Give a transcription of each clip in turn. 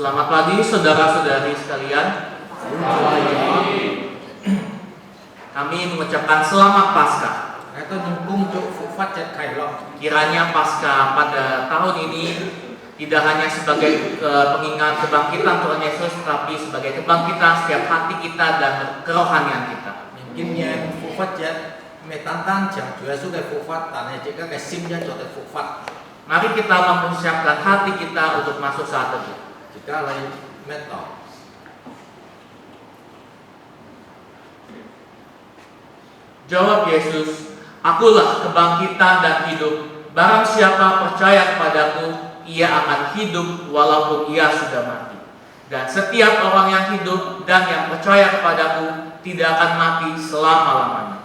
Selamat pagi saudara-saudari sekalian. Kami mengucapkan selamat Paskah. Kiranya Paskah pada tahun ini tidak hanya sebagai pengingat kebangkitan Tuhan Yesus, tapi sebagai kebangkitan setiap hati kita dan kerohanian kita. Mari kita mempersiapkan hati kita untuk masuk saat teduh. Jawab Yesus, "Akulah kebangkitan dan hidup. Barang siapa percaya kepadaku, ia akan hidup walaupun ia sudah mati. Dan setiap orang yang hidup dan yang percaya kepadaku tidak akan mati selama-lamanya."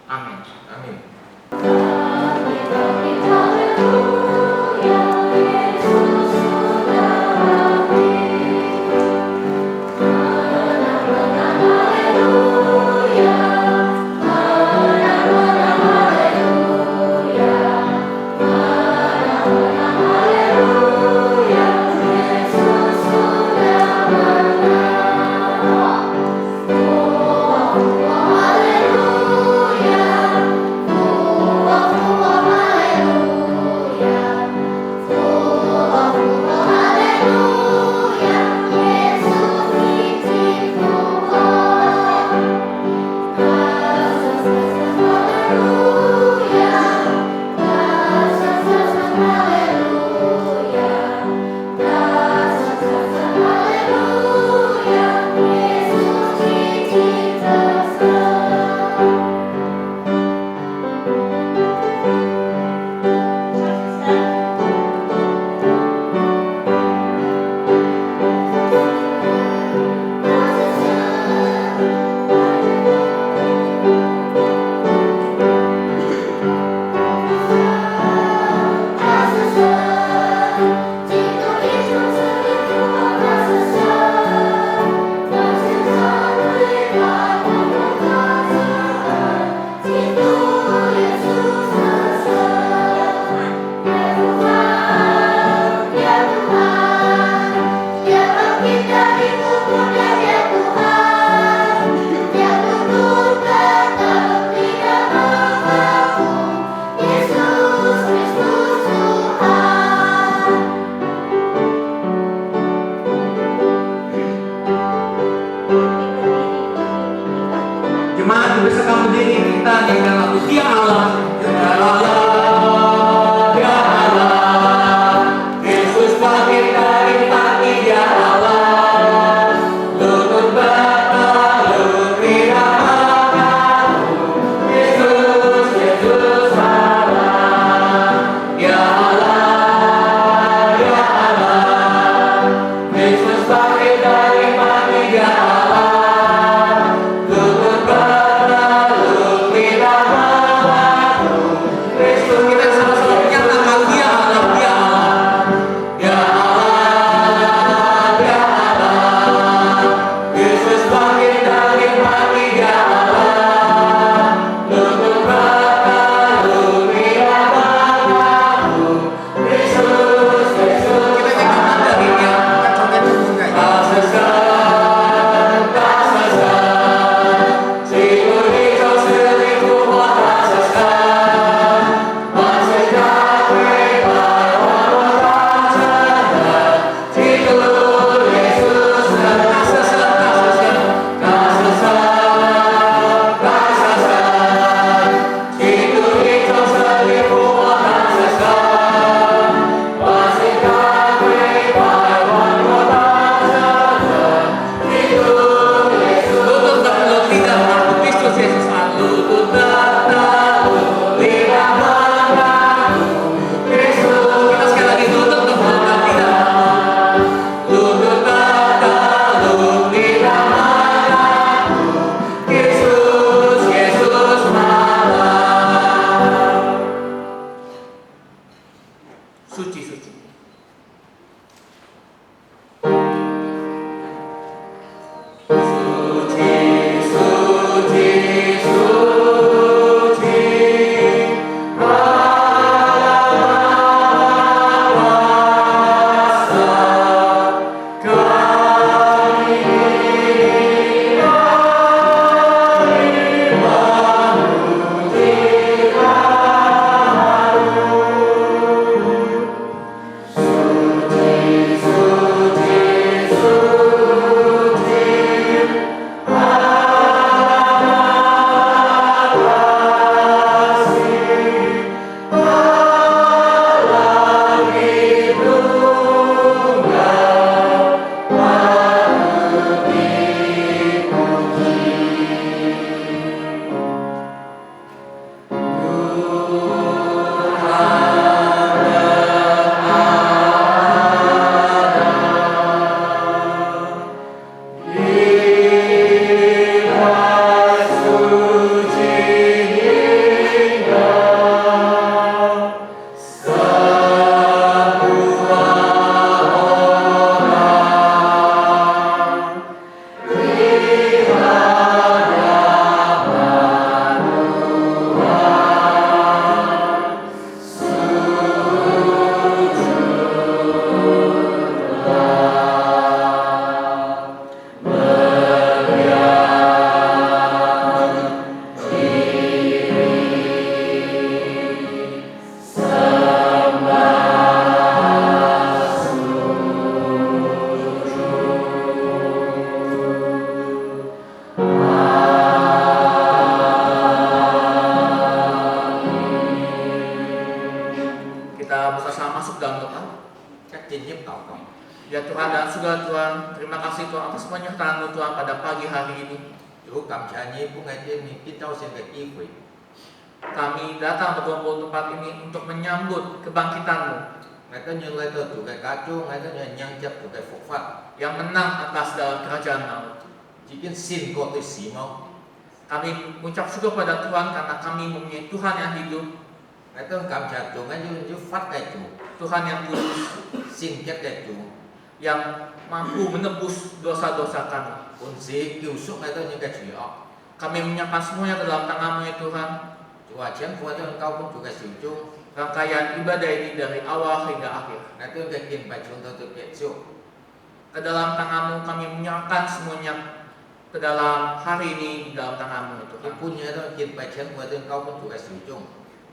Amin. Amin. penyertaan-Mu Tuhan pada pagi hari ini. Chúa cảm謝你俾我哋呢啲周善嘅機會。 Kami datang berkumpul tempat ini untuk menyambut kebangkitan-Mu Ngài có những lời từ chủ cái cá chúa, Ngài có những nhân chất chủ cái phục phát. yang menang atas dalam kerajaan maut. Chỉ kiến xin có tôi xỉ mau. Kami mengucap syukur pada Tuhan karena kami mempunyai Tuhan yang hidup, Ngài tôi cảm謝chủ, Ngài giúp phát cái chủ. Tuhan yang kudus, Xin chất cái chủ. yang mampu menebus dosa-dosa kami. Còn gì cứu xuất Ngài tôi những cái chủ ọc. Kami menyerahkan semuanya ke dalam tangan-Mu ya Tuhan. Chủ hòa chén phua tôi cao cũng chủ cái xỉu chung. Rangkaian ibadah ini dari awal hingga akhir. Ngài tôi cái kiên bài chúng tôi biết chịu. Ke dalam tangan-Mu kami menyerahkan semuanya ke dalam hari ini di dalam tangan-Mu ya Cái Tuhan. punya tôi kiên bài chén phua tôi cao cũng chủ cái xỉu chung.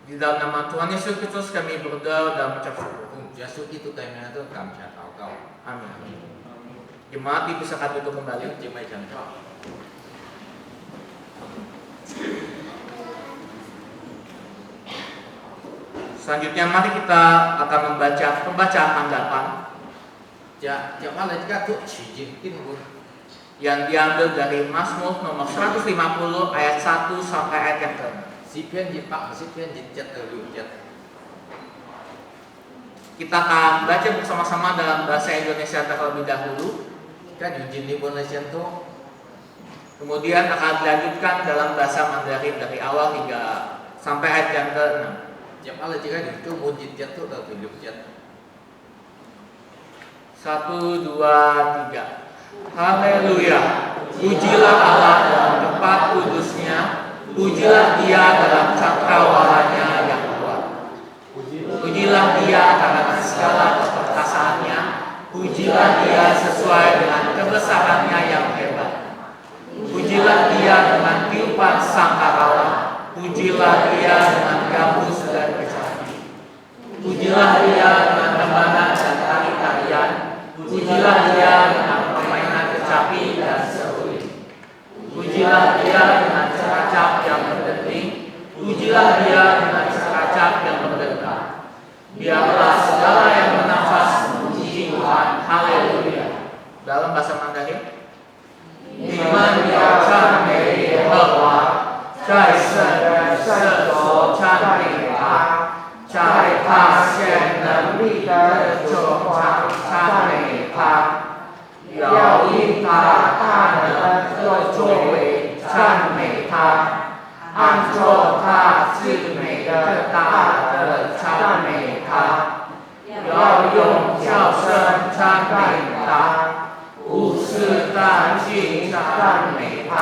Di dalam nama Tuhan Yesus Kristus kami berdoa dan mengucap syukur. Cùng Chúa Giêsu Kitô tay mẹ tôi cảm謝祷告. Amin. Jemaat dipisahkan duduk kembali. Chỉ mày chẳng cho. Selanjutnya mari kita akan membaca pembacaan tanggapan Dạ, mắt lấy các thuốc chỉ dình kinh của yang diambil dari Mazmur nomor 150 ayat 1 sampai ayat yang ke-6. sĩ phiên dịch bằng sĩ phiên dịch chất ở lưu chất. Kita akan baca bersama-sama dalam bahasa Indonesia terlebih dahulu, Các dùng dình đi buôn lấy xem thuốc. kemudian akan dilanjutkan dalam bahasa Mandarin dari awal hingga sampai ayat yang ke-6. Dạ, mắt lấy các dùng chung buôn dịch chất thuốc đầu từ lưu chất. 1, 2, 3. Haleluya. Pujilah Allah dalam tempat kudusnya. Pujilah Dia dalam cakrawalanya yang kuat. Pujilah Dia karena segala keperkasaannya. Pujilah Dia sesuai dengan kebesarannya yang hebat. Pujilah Dia dengan tiupan sangkakala. Pujilah Dia dengan gambus dan kecapi. Pujilah Dia dengan rembanan dan tari-tarian. Pujilah Dia dengan permainan kecapi dan seruling. Pujilah Dia dengan seracap yang berdenting. Pujilah Dia dengan seracap yang berdentar. Biarlah segala yang bernafas memuji Tuhan. Haleluya. Dalam bahasa Mandarin. Iman ya chan mei Yehova, cai sen de sen zuo chan mei ta, cai ta xian能力的主张赞美他，要因他大能的作为赞美他，按照他至美的大的赞美他，要用叫声赞美他，无视干净赞美他，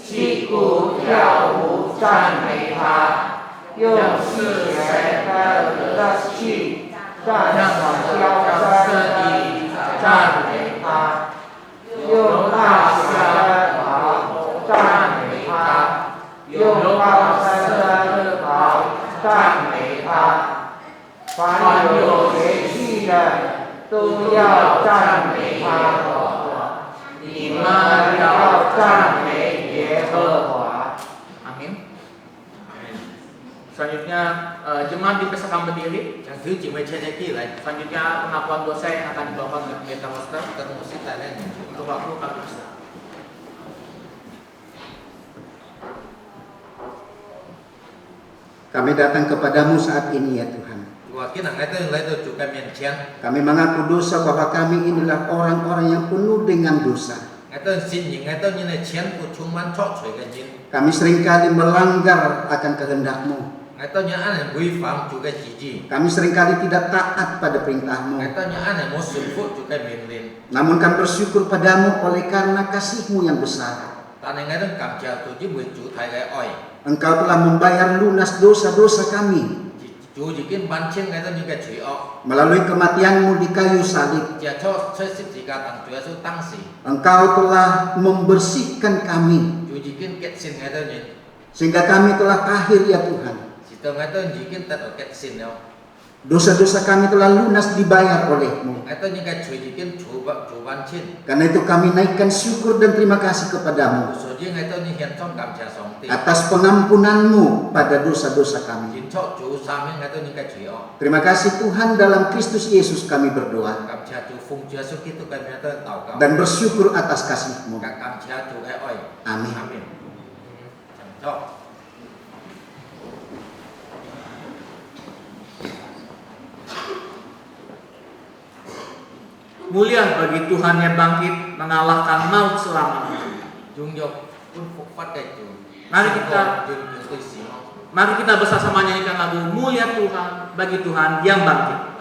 击鼓跳舞赞美他。用视觉的乐器让箫声音赞美他，用大声的宝赞美他，用高声的宝赞美他，凡有节气的都要赞美他，你们要赞美耶和华。Amin. Selanjutnya jemaat dipisahkan berdiri. Yang thứ chỉ mày chơi kia lại. Selanjutnya pengakuan dosa yang akan dibawakan oleh pendeta Foster. Kita tunggu sih tadi. Untuk waktu kami bisa. Kami datang kepadamu saat ini ya Tuhan. Wah, kita nggak tahu lagi tuh juga mencian. Kami mengaku dosa bahwa kami inilah orang-orang yang penuh dengan dosa. Nggak tahu sin, nggak tahu như này chén của chúng man chót sủi cái gì. Kami seringkali melanggar akan kehendak-Mu. Nggak tahu như anh vi phạm juga gì. Kami seringkali tidak taat pada perintah-Mu. Nggak tahu như anh mau sungguh juga mendin. Namun kami bersyukur padamu oleh karena kasih-Mu yang besar. Ta này nggak tahu cảm謝tôi với người chủ thầy cái oi. Engkau telah membayar lunas dosa-dosa kami. Chủ chỉ kiến ban chiên nggak tahu như cái chửi ọ. Melalui kematian-Mu di kayu salib. Dia cho saya sih jika tang Chúa Giêsu tăng sĩ. Engkau telah membersihkan kami. Chủ chỉ kiến kết sin nggak tahu như. Sehingga kami telah tahir ya Tuhan. Chỉ tahu nggak tahu chỉ kiến tận ở kết sin đâu. Dosa-dosa kami telah lunas dibayar oleh-Mu. Itu những cái chuyện gì kiến chủ ban trên. Karena itu kami naikkan syukur dan terima kasih kepadamu Số riêng itu những hiện trong cảm trả sống tiền. atas pengampunan-Mu pada dosa-dosa kami. Chính cho chủ sa mình itu những cái chuyện đó. Terima kasih Tuhan, dalam Kristus Yesus kami berdoa Cảm trả chủ phụng Chúa Giêsu Kitô kami itu tàu cao. dan bersyukur atas kasih-Mu. Các cảm trả chủ ai oi. Amin. Amin. Chẳng cho. Mulia bagi Tuhan yang bangkit mengalahkan maut selamanya. Dung nhục quân phục phát đại chủ. Mari kita Dung nhục tôi xí nó. Mari kita bersama nyanyikan lagu Mulia Tuhan bagi Tuhan yang bangkit.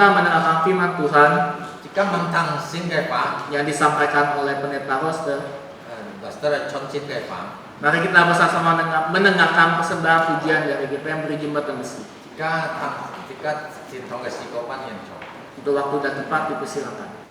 kita mendengarkan firman Tuhan Jika mentang xin cái phán, yang disampaikan oleh pendeta Roster, Pastor Chon xin cái phán. mari kita bersama mendengarkan persembahan pujian dari GPM Beri Jembatan Besi. Jika xin thông cái sĩ có ban nhận cho. Untuk waktu dan tempat dipersilakan.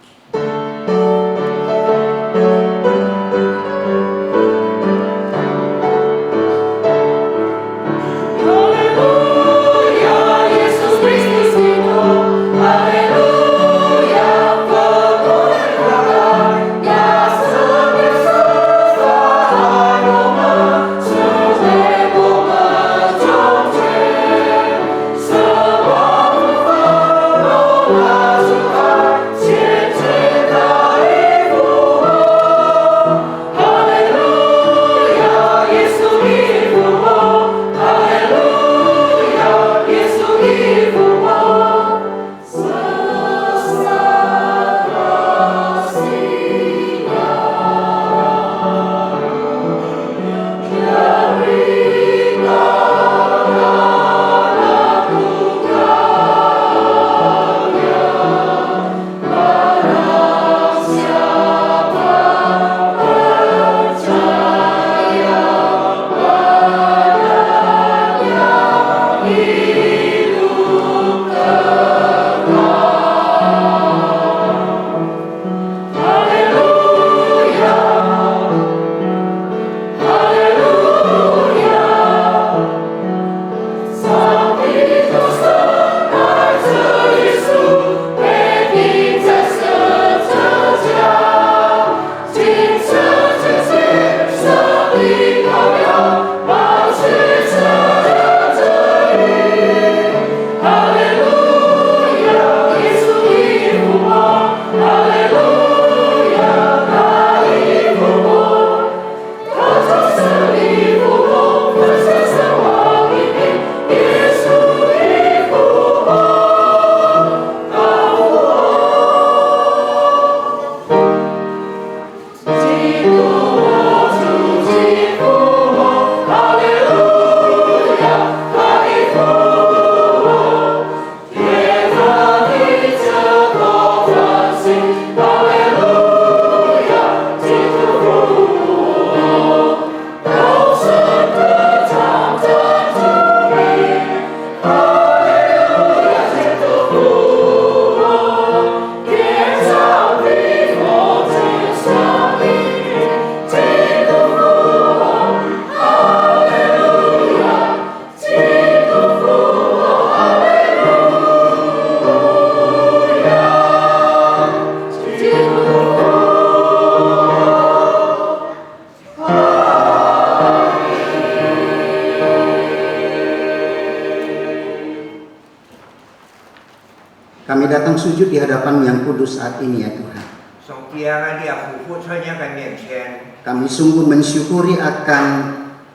Kami datang sujud di hadapan yang kudus saat ini ya Tuhan. 从第二个列夫妇在那个面前， Kami sungguh mensyukuri akan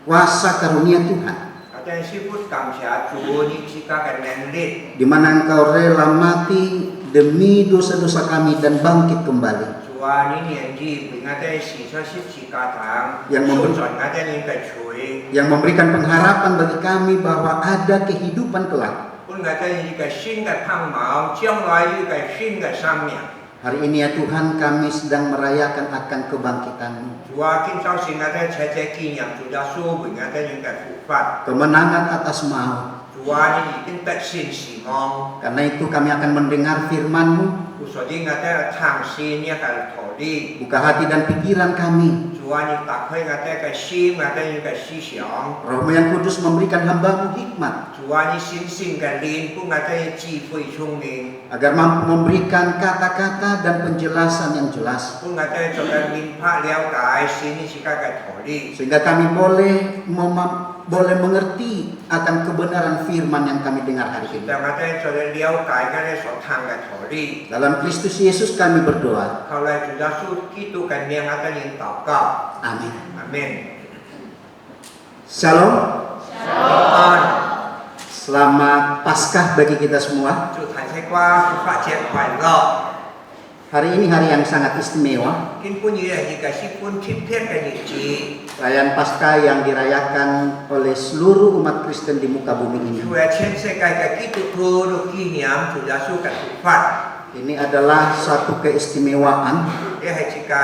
kuasa karunia Tuhan, 但是不感谢主你这个能力， di mana Engkau rela mati demi dosa-dosa kami dan bangkit kembali. 主啊，你年纪比我在洗出十字架上， yang 受 memberi- 尽我在你的罪， yang memberikan pengharapan bagi kami bahwa ada kehidupan kelak. 本我在一个新的盼望，将来一个新的生命。 Hari ini ya Tuhan, kami sedang merayakan akan kebangkitan-Mu, 主啊，今朝是我在切切纪念主耶稣为我在你的复活。 kemenangan atas maut. 主啊，你已经得胜死亡， Karena itu kami akan mendengar firman-Mu. 所以我在尝试你的道理。 Buka hati dan pikiran kami. 主啊，你打开我在个心，我在你的思想。 Roh-Mu yang kudus memberikan hamba-Mu hikmat, 主啊，你星星的灵，不我在智慧聪明， agar mampu memberikan kata-kata dan penjelasan yang jelas, 不我在做个明白了解，是你是个道理。 sehingga kami boleh mengerti akan kebenaran firman yang kami dengar hari ini. 但我在做个了解我在所谈的道理。 Dalam Kristus Yesus kami berdoa. 后来主耶稣基督的名，我在你祷告， Amin. 阿门。 Shalom. 安， Selamat Paskah bagi kita semua. 祝大家复活节快乐。 Hari ini hari yang sangat istimewa. 今本日係一個是本貼貼嘅日子， Perayaan Paskah yang dirayakan oleh seluruh umat Kristen di muka bumi ini. 主係全世界嘅基督徒都紀念主耶穌嘅復活。 Ini adalah satu keistimewaan 呢係一個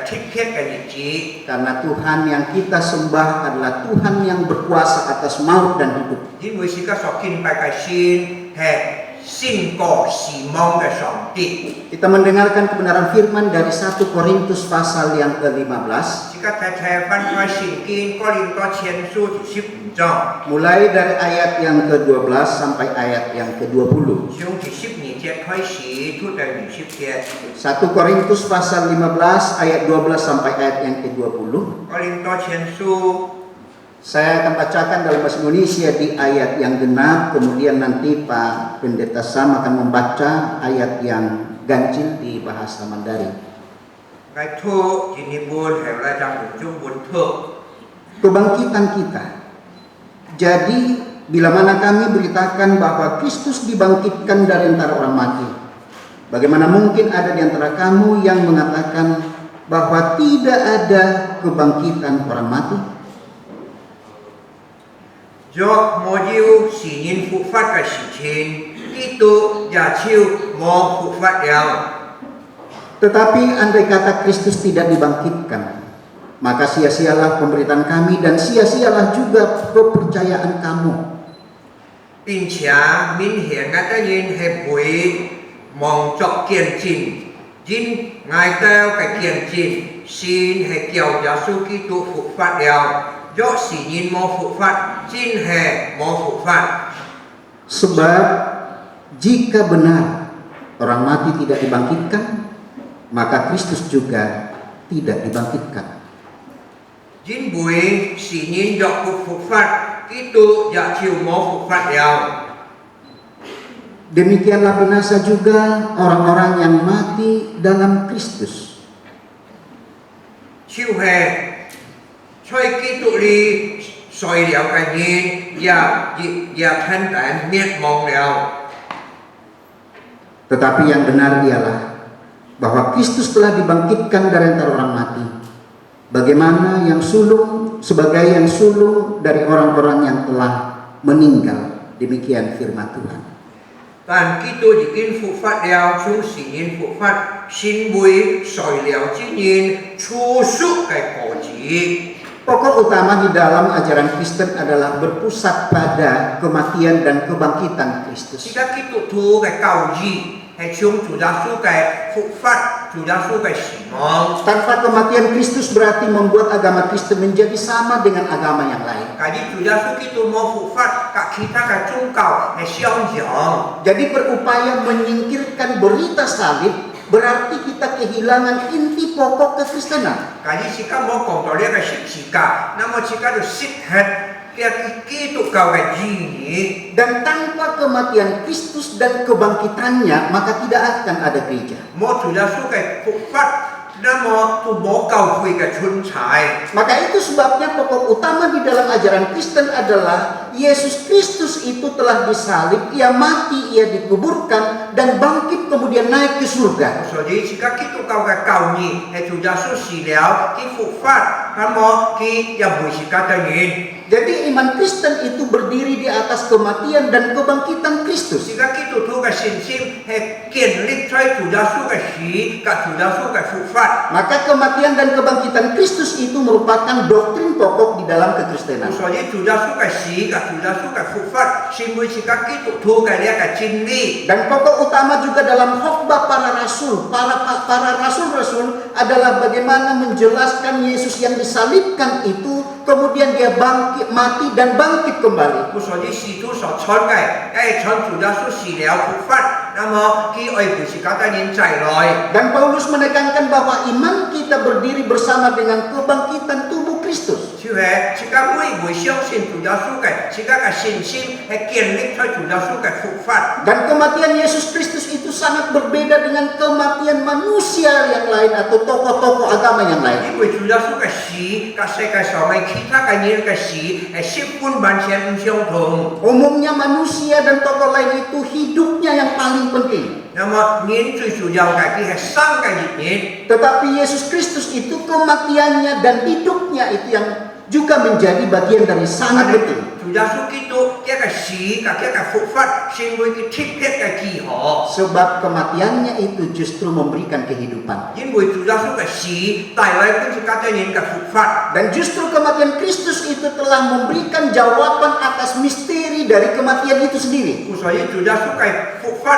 特別嘅日子， karena Tuhan yang kita sembah adalah Tuhan yang berkuasa atas maut dan hidup. 因為是個所敬拜嘅神係勝過死亡嘅上帝。 Kita mendengarkan kebenaran firman dari 1 Korintus pasal yang ke-15. 呢個睇睇翻開聖經哥林多前書第15章， Mulai dari ayat yang ke-12 sampai ayat yang ke-20. 從第12節開始，到第20節。 1 Korintus pasal 15 ayat 12 sampai ayat yang ke-20. 哥林多前書 Saya akan bacakan dalam bahasa Indonesia di ayat yang genap, kemudian nanti Pak Pendeta Sam akan membaca ayat yang ganjil di bahasa Mandarin. 嘅圖今日本係來講中文圖。 Kebangkitan kita. Jadi, bila mana kami beritakan bahwa Kristus dibangkitkan dari antara orang mati, bagaimana mungkin ada di antara kamu yang mengatakan bahwa tidak ada kebangkitan orang mati? Do mô diêu xỉ nhìn phụ phát cái xỉ chín, ký tụ giả chiêu mô phụ phát đeo. Tetapi andai kata Kristus tidak dibangkitkan, maka sia-sialah pemberitaan kami dan sia-sialah juga kepercayaan kamu.并且明显ngài ta nhìn hệ bụi mong chọc kiên trình, chính ngài ta cái kiên trình xin hệ kiều giả su ký tụ phụ phát đeo. Do xỉ nhìn mô phụ phát, chính hệ mô phụ phát. Sebab jika benar orang mati tidak dibangkitkan, maka Kristus juga tidak dibangkitkan. Chính bụi xỉ nhìn dọc của phụ phát, ký tụ giả chiêu mô phụ phát đeo. Demikianlah binasa juga orang-orang yang mati dalam Kristus. Chiêu hệ Thôi ký tụ đi xoay liệu cái nhìn và thanh tản miết mong liệu. Tetapi yang benar ialah bahwa Kristus telah dibangkitkan dari antara orang mati. Bagaimana yang sulung sebagai yang sulung dari orang-orang yang telah meninggal. Demikian firman Tuhan. Tàn ký tụ chỉ kinh phụ phát đeo chúng xỉ nhìn phụ phát xin bùi xoay liệu chỉ nhìn chu súc cái cổ chỉ. Pokok utama di dalam ajaran Kristen adalah berpusat pada kematian dan kebangkitan Kristus. Jika kita tu cái cầu gì hay chúng chủ giáo su cái phụ phát chủ giáo su cái xỉ mong. Tanpa kematian Kristus berarti membuat agama Kristen menjadi sama dengan agama yang lain. Cái gì chủ giáo su kita mau phụ phát cả kita cái trung cầu hay xiong giọng. Jadi berupaya menyingkirkan berita salib berarti kita kehilangan inti pokok kekristenan. Cái gì kita mau cộng tổ cái xỉ xỉ cả, namun kita tu xích hết cái kita cầu cái gì ni. Dan tanpa kematian Kristus dan kebangkitannya, maka tidak akan ada gereja. Mau chủ giáo su cái phụ phát, namun tu mau cầu quy cái chun chai. Maka itu sebabnya pokok utama di dalam ajaran Kristen adalah Yesus Kristus itu telah disalib, ia mati, ia dikuburkan, dan bangkit kemudian naik ke surga. Jadi jika kita cầu cái cầu ni, hay chủ giáo su xỉ léo, cái phụ phát, namun cái yang bui xỉ kata ni. Jadi iman Kristen itu berdiri di atas kematian dan kebangkitan Kristus. Jika kita tu cái xin xin hay kiên lịch thay chủ giáo su cái xỉ, cả chủ giáo su cái phụ phát. Maka kematian dan kebangkitan Kristus itu merupakan doktrin pokok di dalam kekristenan. Jadi chủ giáo su cái xỉ, cả chủ giáo su cái phụ phát, xin bui jika kita tu cái dia cái chân lý. Dan pokok utama juga dalam khotbah para rasul, para rasul-rasul adalah bagaimana menjelaskan Yesus yang disalibkan itu, kemudian dia bangkit, mati dan bangkit kembali. Jadi situ so chọn cái chọn chủ giáo su xỉ léo phụ phát, namun khi oi bui jika ta nhìn chạy rồi. Dan Paulus menekankan bahwa iman kita berdiri bersama dengan kebangkitan tubuh Kristus. Chứ hệ, jika bui xiong xin chủ giáo su cái, jika cái xin xin hay kiên lịch thay chủ giáo su cái phụ phát. Dan kematian Yesus Kristus itu sangat berbeda dengan kematian manusia yang lain atau tokoh-tokoh agama yang lain. Vì chủ giáo su cái xỉ, cái sọ mày khi ta cái nhìn cái xỉ, hay ship pun ban xiên xiong thùng. Umumnya manusia dan tokoh lain itu hidupnya yang paling penting. 那么您最主要嘅佢係生嘅熱面， Tetapi Yesus Kristus itu kematiannya dan hidupnya itu yang juga menjadi bagian dari sangat penting. 主耶穌基督一個死嘅一個復活，成為佢特別嘅記號。 Sebab kematiannya itu justru memberikan kehidupan. 因為主耶穌嘅死帶來本是家庭人嘅復活， Dan justru kematian Kristus itu telah memberikan jawaban atas misteri dari kematian itu sendiri. 所以主耶穌嘅復活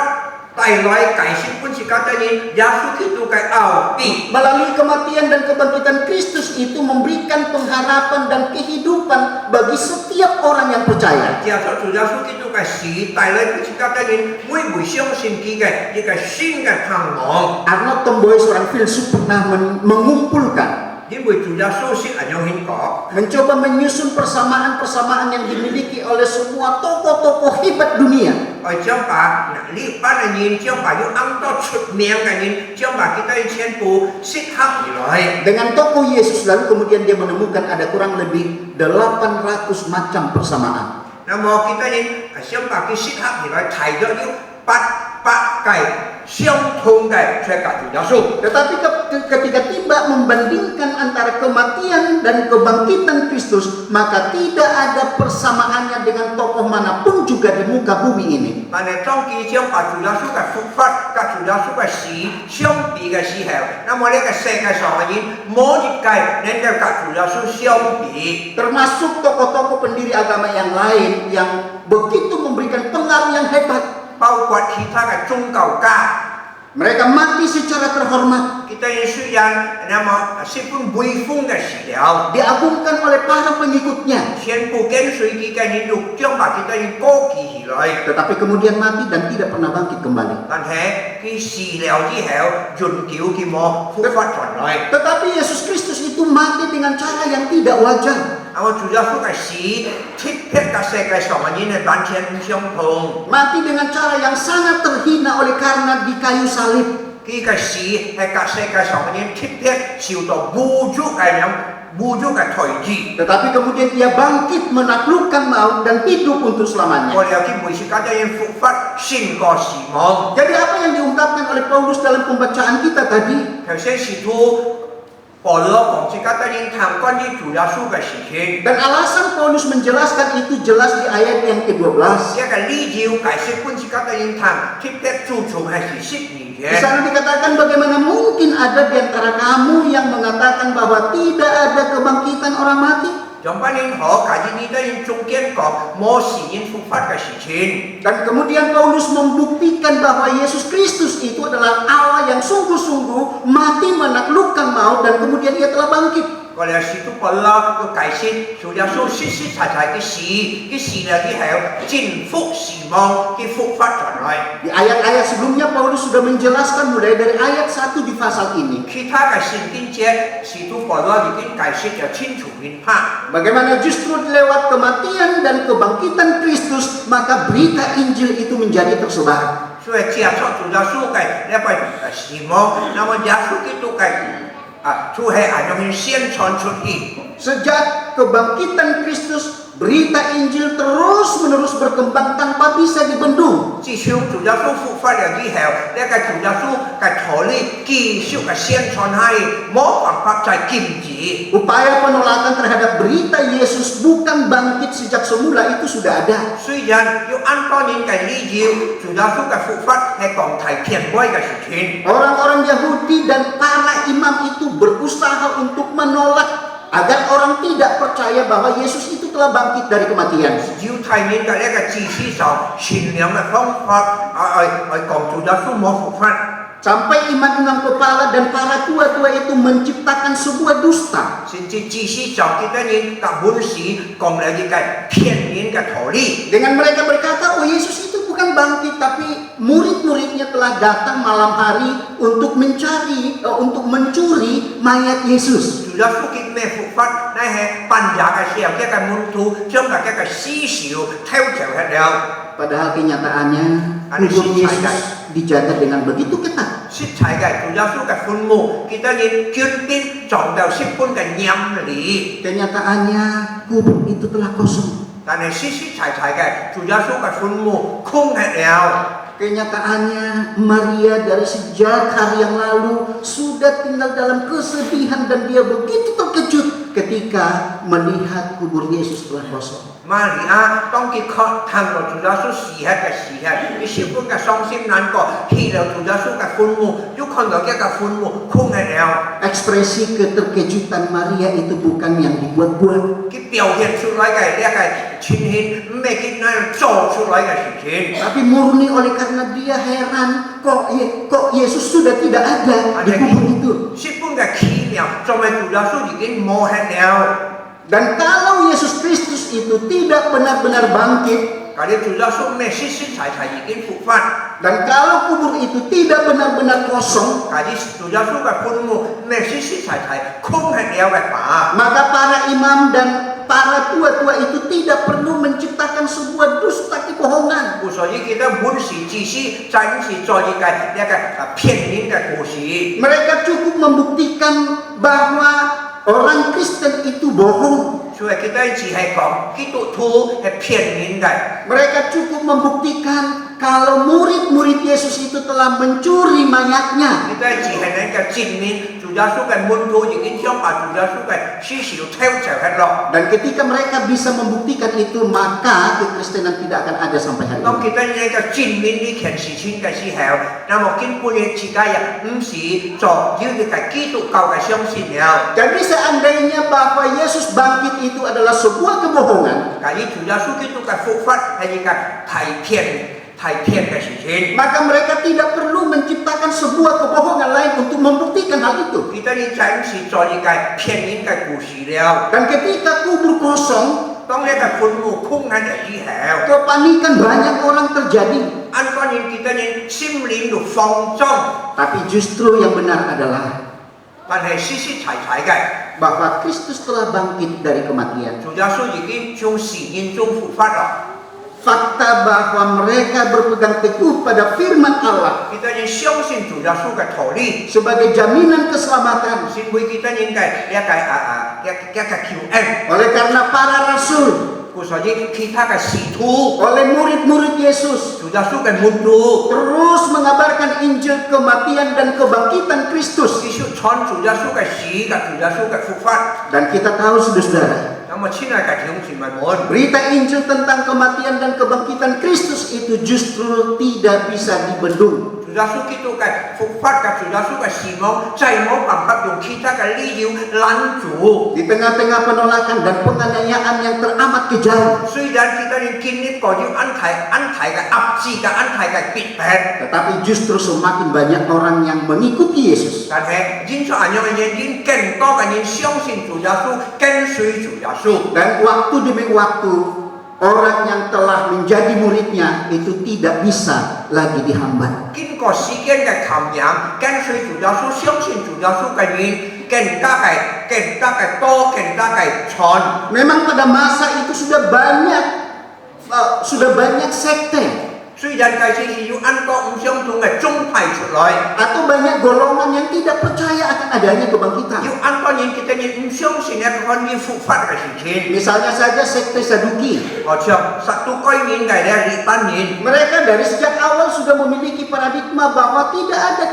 帶來解釋本是家庭人耶穌基督嘅奧秘。 Melalui kematian dan kebangkitan Kristus itu memberikan pengharapan dan kehidupan bagi setiap orang yang percaya. 借咗主耶穌基督嘅死帶來本是家庭人每回相信佢嘅一個新嘅盼望。 Arnold Tomboy seorang filsuf pernah mengumpulkan, 因為主耶穌是咁樣講。 mencoba menyusun persamaan-persamaan yang dimiliki oleh semua tokoh-tokoh hebat dunia. 我將把呢班嘅人，將把要啱多出名嘅人，將把佢哋全部適合而來。 Dengan tokoh Yesus lalu kemudian dia menemukan ada kurang lebih 800 macam persamaan. 那麼佢哋想把佢適合而來，提咗要800計相同嘅出格主耶穌。 Tetapi ketika tiba membandingkan antara kematian dan kebangkitan Kristus, maka tidak ada persamaannya dengan tokoh manapun juga di muka bumi ini. 但係當佢將把主耶穌嘅復活、跟主耶穌嘅死相比嘅時候，那麼呢個世界上嘅人冇一個能夠跟主耶穌相比。 Termasuk tokoh-tokoh pendiri agama yang lain yang begitu memberikan pengaruh yang hebat. 包括其他嘅宗教家。 Mereka mati secara terhormat, kita yang sudah nama sepun buifung ke silau, diagungkan oleh para pengikutnya. 全部跟隨佢嘅人肉將把kita yang高舉起來。 Tetapi kemudian mati dan tidak pernah bangkit kembali. 但係佢死了之後，仍叫佢冇復活傳來。 Tetapi Yesus Kristus itu mati dengan cara yang tidak wajar. 那麼主耶穌嘅死，特別嘅世界上嘅人係完全唔相同。 Mati dengan cara yang sangat terhina oleh karena di kayu salib. 佢嘅死係個世界上嘅人特別受到侮辱嘅人，侮辱嘅抬舉。 Tetapi kemudian ia bangkit menaklukkan maut dan hidup untuk selamanya. 我哋有啲每次家啲人復活勝過死亡。 Jadi apa yang diungkapkan oleh Paulus dalam pembacaan kita tadi? 頭先使徒保羅講自家啲人談關於主耶穌嘅事情。 Dan alasan Paulus menjelaskan itu jelas di ayat yang ke-12. 一個理由解釋本自家啲人談，特別注重係事實而 Di sana dikatakan bagaimana mungkin ada di antara kamu yang mengatakan bahwa tidak ada kebangkitan orang mati? 仲班人可解釋呢啲人中間講冇事人復活嘅事情。 Dan kemudian Paulus membuktikan bahwa Yesus Kristus itu adalah Allah yang sungguh-sungguh mati menaklukkan maut dan kemudian ia telah bangkit. 我哋使徒保羅佢解釋主耶穌實實在在嘅死，佢死了之後征服死亡，佢復活出來。 Di ayat-ayat sebelumnya Paulus sudah menjelaskan mulai dari ayat 1 di pasal ini. 其他嘅聖經節，使徒保羅已經解釋得清楚明白。 Bagaimana justru lewat kematian dan kebangkitan Kristus maka berita Injil itu menjadi tersebar. 所以接觸主耶穌嘅呢個死亡，那麼耶穌基督嘅就係按樣宣傳出去。 Sejak kebangkitan Kristus, berita Injil terus-menerus berkembang tanpa bisa dibendung. 自從主耶穌復活了之後，呢個主耶穌嘅道理繼續嘅宣傳係冇辦法再禁止。 Upaya penolakan terhadap berita Yesus bukan bangkit sejak semula itu sudah ada. 雖然要按多年嘅理由，主耶穌嘅復活係講提權威嘅事情。 Orang-orang Yahudi dan para imam itu berusaha untuk menolak agar orang tidak percaya bahwa Yesus itu telah bangkit dari kematian. 猶太人嘅呢個知識上善良嘅方法，講主耶穌冇復活。 Sampai imam-imam kepala dan para tua-tua itu menciptakan sebuah dusta. 甚至知識上幾多人嘅本事講嚟一個騙人嘅道理。 Dengan mereka berkata, oh Yesus itu bukan bangkit, tapi murid-muridnya telah datang malam hari untuk mencuri mayat Yesus. 主耶穌嘅咩復活，呢係半夜嘅時候，一個門徒將一個屍首偷走去了。 Padahal kenyataannya kubur Yesus dijaga dengan begitu ketat. 實際嘅主耶穌嘅墳墓，幾多人捐邊撞到石棺嘅陰裏。 Kenyataannya kubur itu telah kosong. 但係實實在在嘅主耶穌嘅墳墓空係了。Kenyataannya Maria dari sejak hari yang lalu sudah tinggal dalam kesedihan dan dia begitu terkejut ketika melihat kubur Yesus telah kosong. 瑪利亞當佢看到主耶穌死喺嘅時候，佢十分嘅傷心難過，去到主耶穌嘅墳墓，又看到一個墳墓空嘅了。 Ekspresi keterkejutan Maria itu bukan yang dibuat-buat, 佢表現出來嘅呢個情形，唔係佢那樣做出來嘅事情。 tapi murni oleh karena dia heran kok Yesus sudah tidak ada di kubur itu. 十分嘅奇妙，作為主耶穌已經冇喺了。 Dan kalau Yesus Kristus itu tidak benar-benar bangkit, 嗰啲主耶穌咩實實在在已經復活， dan kalau kubur itu tidak benar-benar kosong, 嗰啲主耶穌嘅墳墓咩實實在在空係了嘅話， maka para imam dan para tua-tua itu tidak perlu menciptakan sebuah dusta kebohongan. 所以佢哋本是只是真是做一個騙人嘅故事。 Mereka cukup membuktikan bahwa orang Kristen itu bohong. 所以佢哋只係講基督徒係騙人嘅。 Mereka cukup membuktikan kalau murid-murid Yesus itu telah mencuri mayatnya. 佢哋只係能夠證明主耶穌嘅門徒已經將把主耶穌嘅屍首偷走咗咯。 Dan ketika mereka bisa membuktikan itu, maka kekristenan tidak akan ada sampai hari 當 ini. 佢哋能夠證明呢件事情嘅時候，那麼根本嘅自己人唔是做要嘅基督教嘅相信了。 Jadi seandainya bahwa Yesus bangkit itu adalah sebuah kebohongan, 假如主耶穌基督嘅復活係一個太騙嘅事情， maka mereka tidak perlu menciptakan sebuah kebohongan lain untuk membuktikan hal itu. 佢哋真是做一個騙人嘅故事了。 Dan ketika kubur kosong, 當呢個墳墓空喺度之後， kepanikan banyak orang terjadi. 按個人佢哋心靈度慌張， Tapi justru yang benar adalah 但係實實在在嘅， bahwa Kristus telah bangkit dari kematian. 主耶穌已經從死人中復活啦。 Fakta bahwa mereka berpegang teguh pada firman Allah 佢哋相信主耶穌嘅道理， sebagai jaminan keselamatan. 先會佢哋應該一個救恩。 Oleh karena para rasul, 所以其他嘅使徒， oleh murid-murid Yesus 主耶穌嘅門徒， terus mengabarkan Injil kematian dan kebangkitan Kristus. 繼續傳主耶穌嘅死嘅主耶穌嘅復活。 Dan kita tahu saudara-saudara, 咁啊，親愛嘅弟兄姊妹們， berita Injil tentang kematian dan kebangkitan Kristus itu justru tidak bisa dibendung. 主耶穌基督嘅復活嘅主耶穌嘅死亡，再冇辦法用其他嘅理由攔住。 Di tengah-tengah penolakan dan penganiayaan yang teramat kejam, 雖然佢哋經歷過要安提嘅壓制嘅安提嘅逼迫， tetapi justru semakin banyak orang yang mengikuti Yesus. 但係因着咁樣嘅原因，更多嘅人相信主耶穌，跟隨主耶穌。 Dan waktu demi waktu, orang yang telah menjadi muridnya itu tidak bisa lagi dihambat. 經過時間嘅考驗，跟隨主耶穌、相信主耶穌嘅人，更加嘅多，更加嘅長。 Memang pada masa itu sudah banyak sekte 雖然介紹是要按多唔相同嘅宗派出來， atau banyak golongan yang tidak percaya akan adanya kebangkitan. 要按多人佢哋唔相信一個關於復活嘅事情。 Misalnya saja sekte Saduki. 好像撒都該人嘅呢班人， Mereka dari sejak awal sudah memiliki paradigma bahwa tidak ada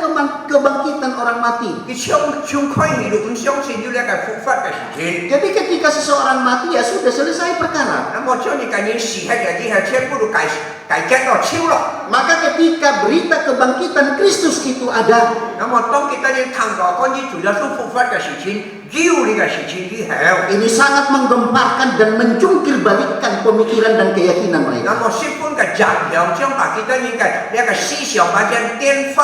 kebangkitan orang mati. 佢相開佢都唔相信要呢個復活嘅事情。 Jadi ketika seseorang mati ya sudah selesai perkara. 咁我將你嘅人死喺嘅之後，全部都解決到超咯。 Maka ketika berita kebangkitan Kristus itu ada, 咁我當佢哋談到關於主耶穌復活嘅事情，要呢個事情之後， ini sangat menggemparkan dan menjungkir balikkan pemikiran dan keyakinan 咁 mereka. 我十分嘅讚揚，將把佢哋嘅呢個思想或者顛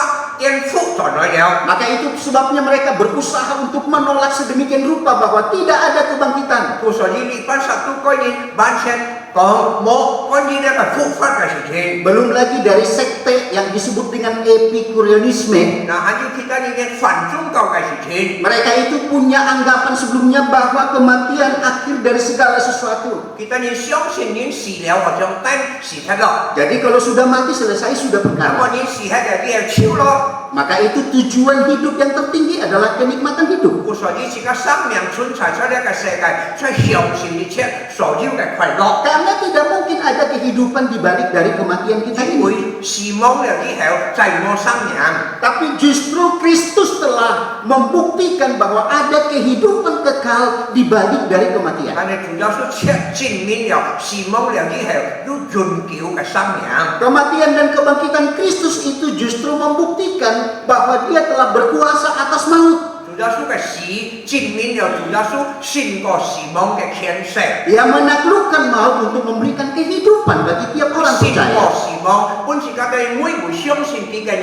覆咗來了。 Maka itu sebabnya mereka berusaha untuk menolak sedemikian rupa bahwa tidak ada kebangkitan. 所以呢班撒都該人完全講冇關於呢個復活嘅事情。 Belum lagi dari sekte yang disebut dengan Epikureanisme. 嗱，還有其他呢啲反宗教嘅事情， Mereka itu punya anggapan sebelumnya bahwa kematian akhir dari segala sesuatu. 佢哋相信人死了好像等死咗咯， Jadi kalau sudah mati selesai sudah 咁 perkara. 我人死喺嘅啲人超咯。 Maka itu tujuan hidup yang tertinggi adalah kenikmatan hidup. 所以自己生命存在在呢個世界，在享受一切所有嘅快樂。 Karena tidak mungkin ada kehidupan di balik dari kematian kita Chính ini. vì xì mong là cái hẹo chạy mò sang nhàng. Tapi justru Kristus telah membuktikan bahwa ada kehidupan kekal di balik dari kematian. Karena Chúa Giêsu chứng minh là xì mong là cái hẹo nó dồn kiểu cái sang nhàng. Kematian dan kebangkitan Kristus itu justru membuktikan bahwa dia telah berkuasa atas maut. Chúa Giêsu cái xì chứng minh là Chúa Giêsu xin có xì mong cái khen sẻ. Ia menaklukkan maut untuk memberikan kehidupan bagi tiap orang Xin có percaya. xì mong, pun chỉ các cái mỗi buổi siêu xin cái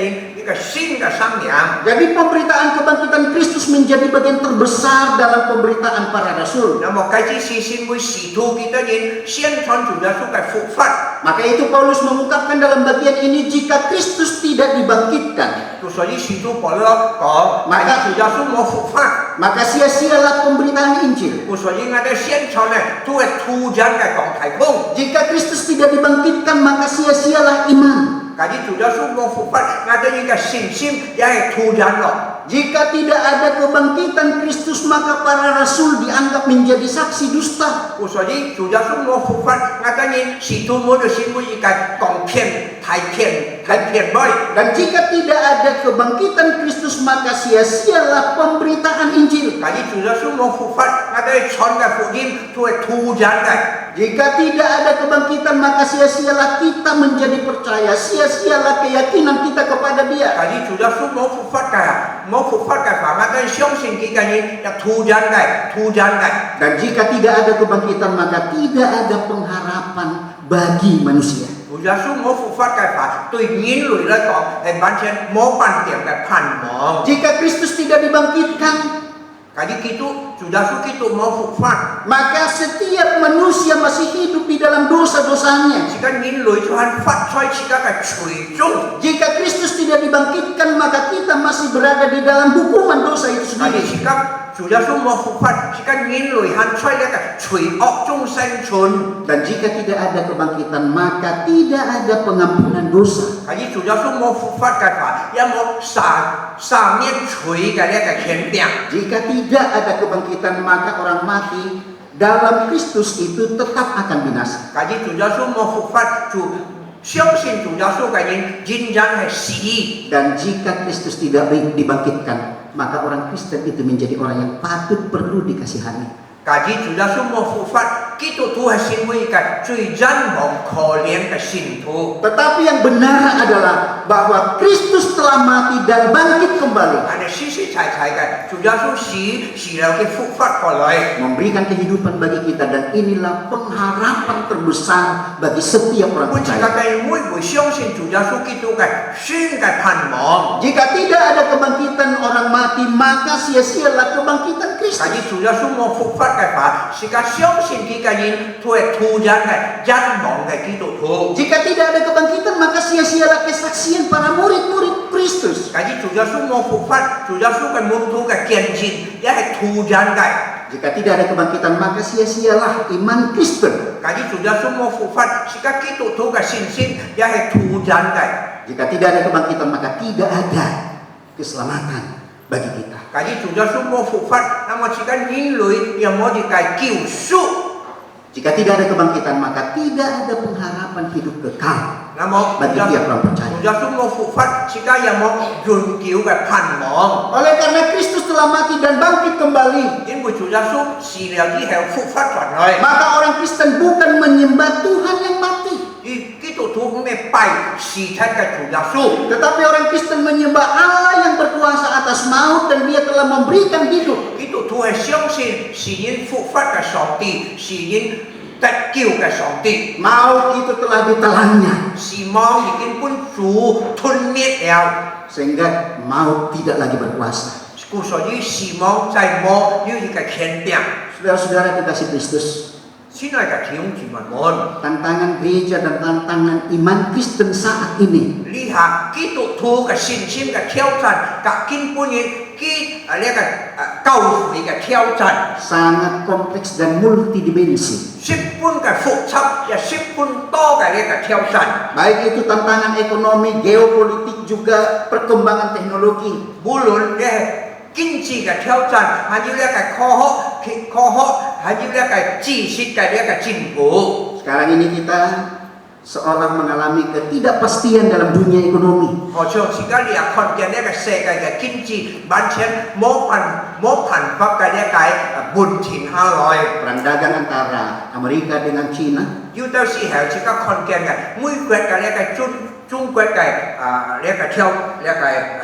xin cái sang nhàng. Jadi pemberitaan kebangkitan Kristus menjadi bagian terbesar dalam pemberitaan para rasul. Là một cái chỉ xin với xì thu kita nhìn xuyên thon Chúa Giêsu cái phục phát. Maka itu Paulus mengungkapkan dalam bagian ini, jika Kristus tidak dibangkitkan, Chúa sở dĩ xì thu bỏ lỡ có mà Maka- Chúa Giêsu mau phục phát. maka sia-sialah pemberitaan Injil. Chúa sở dĩ ngay đây xuyên thon này thu hẹp thu gián cái cộng thái không. Jika Kristus tidak dibangkitkan, maka sia-sialah iman. Cái gì Chúa Giêsu mau phục phát ngay đây những cái xin ya thu gián rồi. Jika tidak ada kebangkitan Kristus, maka para rasul dianggap menjadi saksi dusta. Chúa sở dĩ Chúa Giêsu mau phục phát ngay đây những xì thu muốn được xin với những cái cộng phiền thái phiền bởi. Dan jika tidak ada kebangkitan Kristus, maka sia-sialah pemberitaan Injil. Cái gì Chúa Giêsu mau phục phát ngay đây chọn cái phụ kim thu hẹp thu gián cái. Jika tidak ada kebangkitan, maka sia-sialah kita menjadi percaya, sia-sialah keyakinan kita kepada Dia. Cái gì Chúa Giêsu mau phục phát cái phá ngay đây siêu xin cái gì là thu gián cái. Dan jika tidak ada kebangkitan, maka tidak ada pengharapan bagi manusia. Chúa Giêsu mau phục phát cái phá tuy nhiên lùi ra có cái bản chân mau bàn tiệm cái phản mong. Jika Kristus tidak dibangkitkan, Cái gì Kitô Chúa Giêsu Kitô mau phục phát. maka setiap manusia masih hidup di dalam dosa-dosanya. Chỉ cần nhìn lùi cho hắn phát xoay chỉ các cái chùy chung. Jika Kristus tidak dibangkitkan, maka kita masih berada di dalam hukuman dosa itu Cái gì sendiri. chỉ các Chúa Giêsu mau phục phát chỉ cần nhìn lùi hắn xoay ra cái chùy ọc chung sanh chun. Dan jika tidak ada kebangkitan, maka tidak ada pengampunan dosa. Cái gì Chúa Giêsu mau phục phát cái phá ya mau xả miên chùy cái khen tiếng. Jika tidak ada kebangkitan, maka orang mati dalam Kristus itu tetap akan binasa. Cái gì Chúa Giêsu mau phục phát Chúa siêu xin Chúa Giêsu cái gì jin gian hay xí. Dan jika Kristus tidak dibangkitkan, maka orang Kristen itu menjadi orang yang patut perlu dikasihani. Cái gì Chúa Giêsu mau phục phát Kitô thu hay xin với cái chùy gian mong khó liên cái xin thu. Tetapi yang benar adalah bahwa Kristus telah mati dan bangkit kembali, Anh xí chạy cái Chúa Giêsu xí là cái phục phát có lợi. memberikan kehidupan bagi kita, dan inilah pengharapan terbesar bagi setiap orang Pun chỉ percaya. các cái mỗi buổi siêu xin Chúa Giêsu Kitô cái xin cái phản mong. Jika tidak ada kebangkitan orang mati, maka sia-sialah kebangkitan Cái Kristus. gì Chúa Giêsu mau phục phát cái phá chỉ cái siêu xin cái gì thu gián cái gian mong cái Kitô thu. Jika tidak ada kebangkitan, maka sia-sialah kesaksian para murid-murid Kristus. Cái gì Chúa Giêsu mau phục phát Chúa Giêsu cái muốn thu cái kiên trì ya hay thu gián cái. Jika tidak ada kebangkitan, maka sia-sialah iman Kristen. Cái gì Chúa Giêsu mau phục phát chỉ cái Kitô thu cái xin ya hay thu gián cái. Jika tidak ada kebangkitan, maka tidak ada keselamatan bagi kita. Cái gì Chúa Giêsu mau phục phát mà chỉ cần nhìn lùi ya mau di cái cứu赎. Jika tidak ada kebangkitan, maka tidak ada pengharapan hidup kekal Là một bagi tiap orang percaya. Chúa Giêsu mau phục phát chỉ cái ya mau dồn cứu cái phản mong. Oleh karena Kristus telah mati dan bangkit kembali,因為主耶穌是了之後復活出來， maka orang Kristen bukan menyembah Tuhan yang mati, 而基督徒唔係拜事實嘅主耶穌， tetapi orang Kristen menyembah Allah yang berkuasa atas maut dan Dia telah memberikan hidup. 基督徒係相信是因復活嘅上帝，是因得救嘅上帝， Maut itu telah ditelannya, 是望已經本主吞滅了， sehingga maut tidak lagi berkuasa. 故所以是望在望要一個權柄。 Saudara-saudara kekasih Kristus, 親愛嘅弟兄姊妹們， tantangan gereja dan tantangan iman Kristen saat ini 呢下基督徒嘅信心嘅挑戰，及根本嘅呢個教會嘅挑戰。 sangat kompleks dan multidimensi. 十分嘅複雜，也十分多嘅呢個挑戰。 Baik itu tantangan ekonomi, geopolitik, juga perkembangan teknologi. 無論你係經濟嘅挑戰，還有呢個科學，還有呢個知識嘅呢個進步。Sekarang ini kita seolah mengalami ketidakpastian dalam dunia ekonomi. 好像自家你看見呢個世界嘅經濟完全冇辦法嘅呢個問題下來。 Perang dagang antara Amerika dengan China 有到時候自家看見嘅美國嘅呢個中國嘅呢個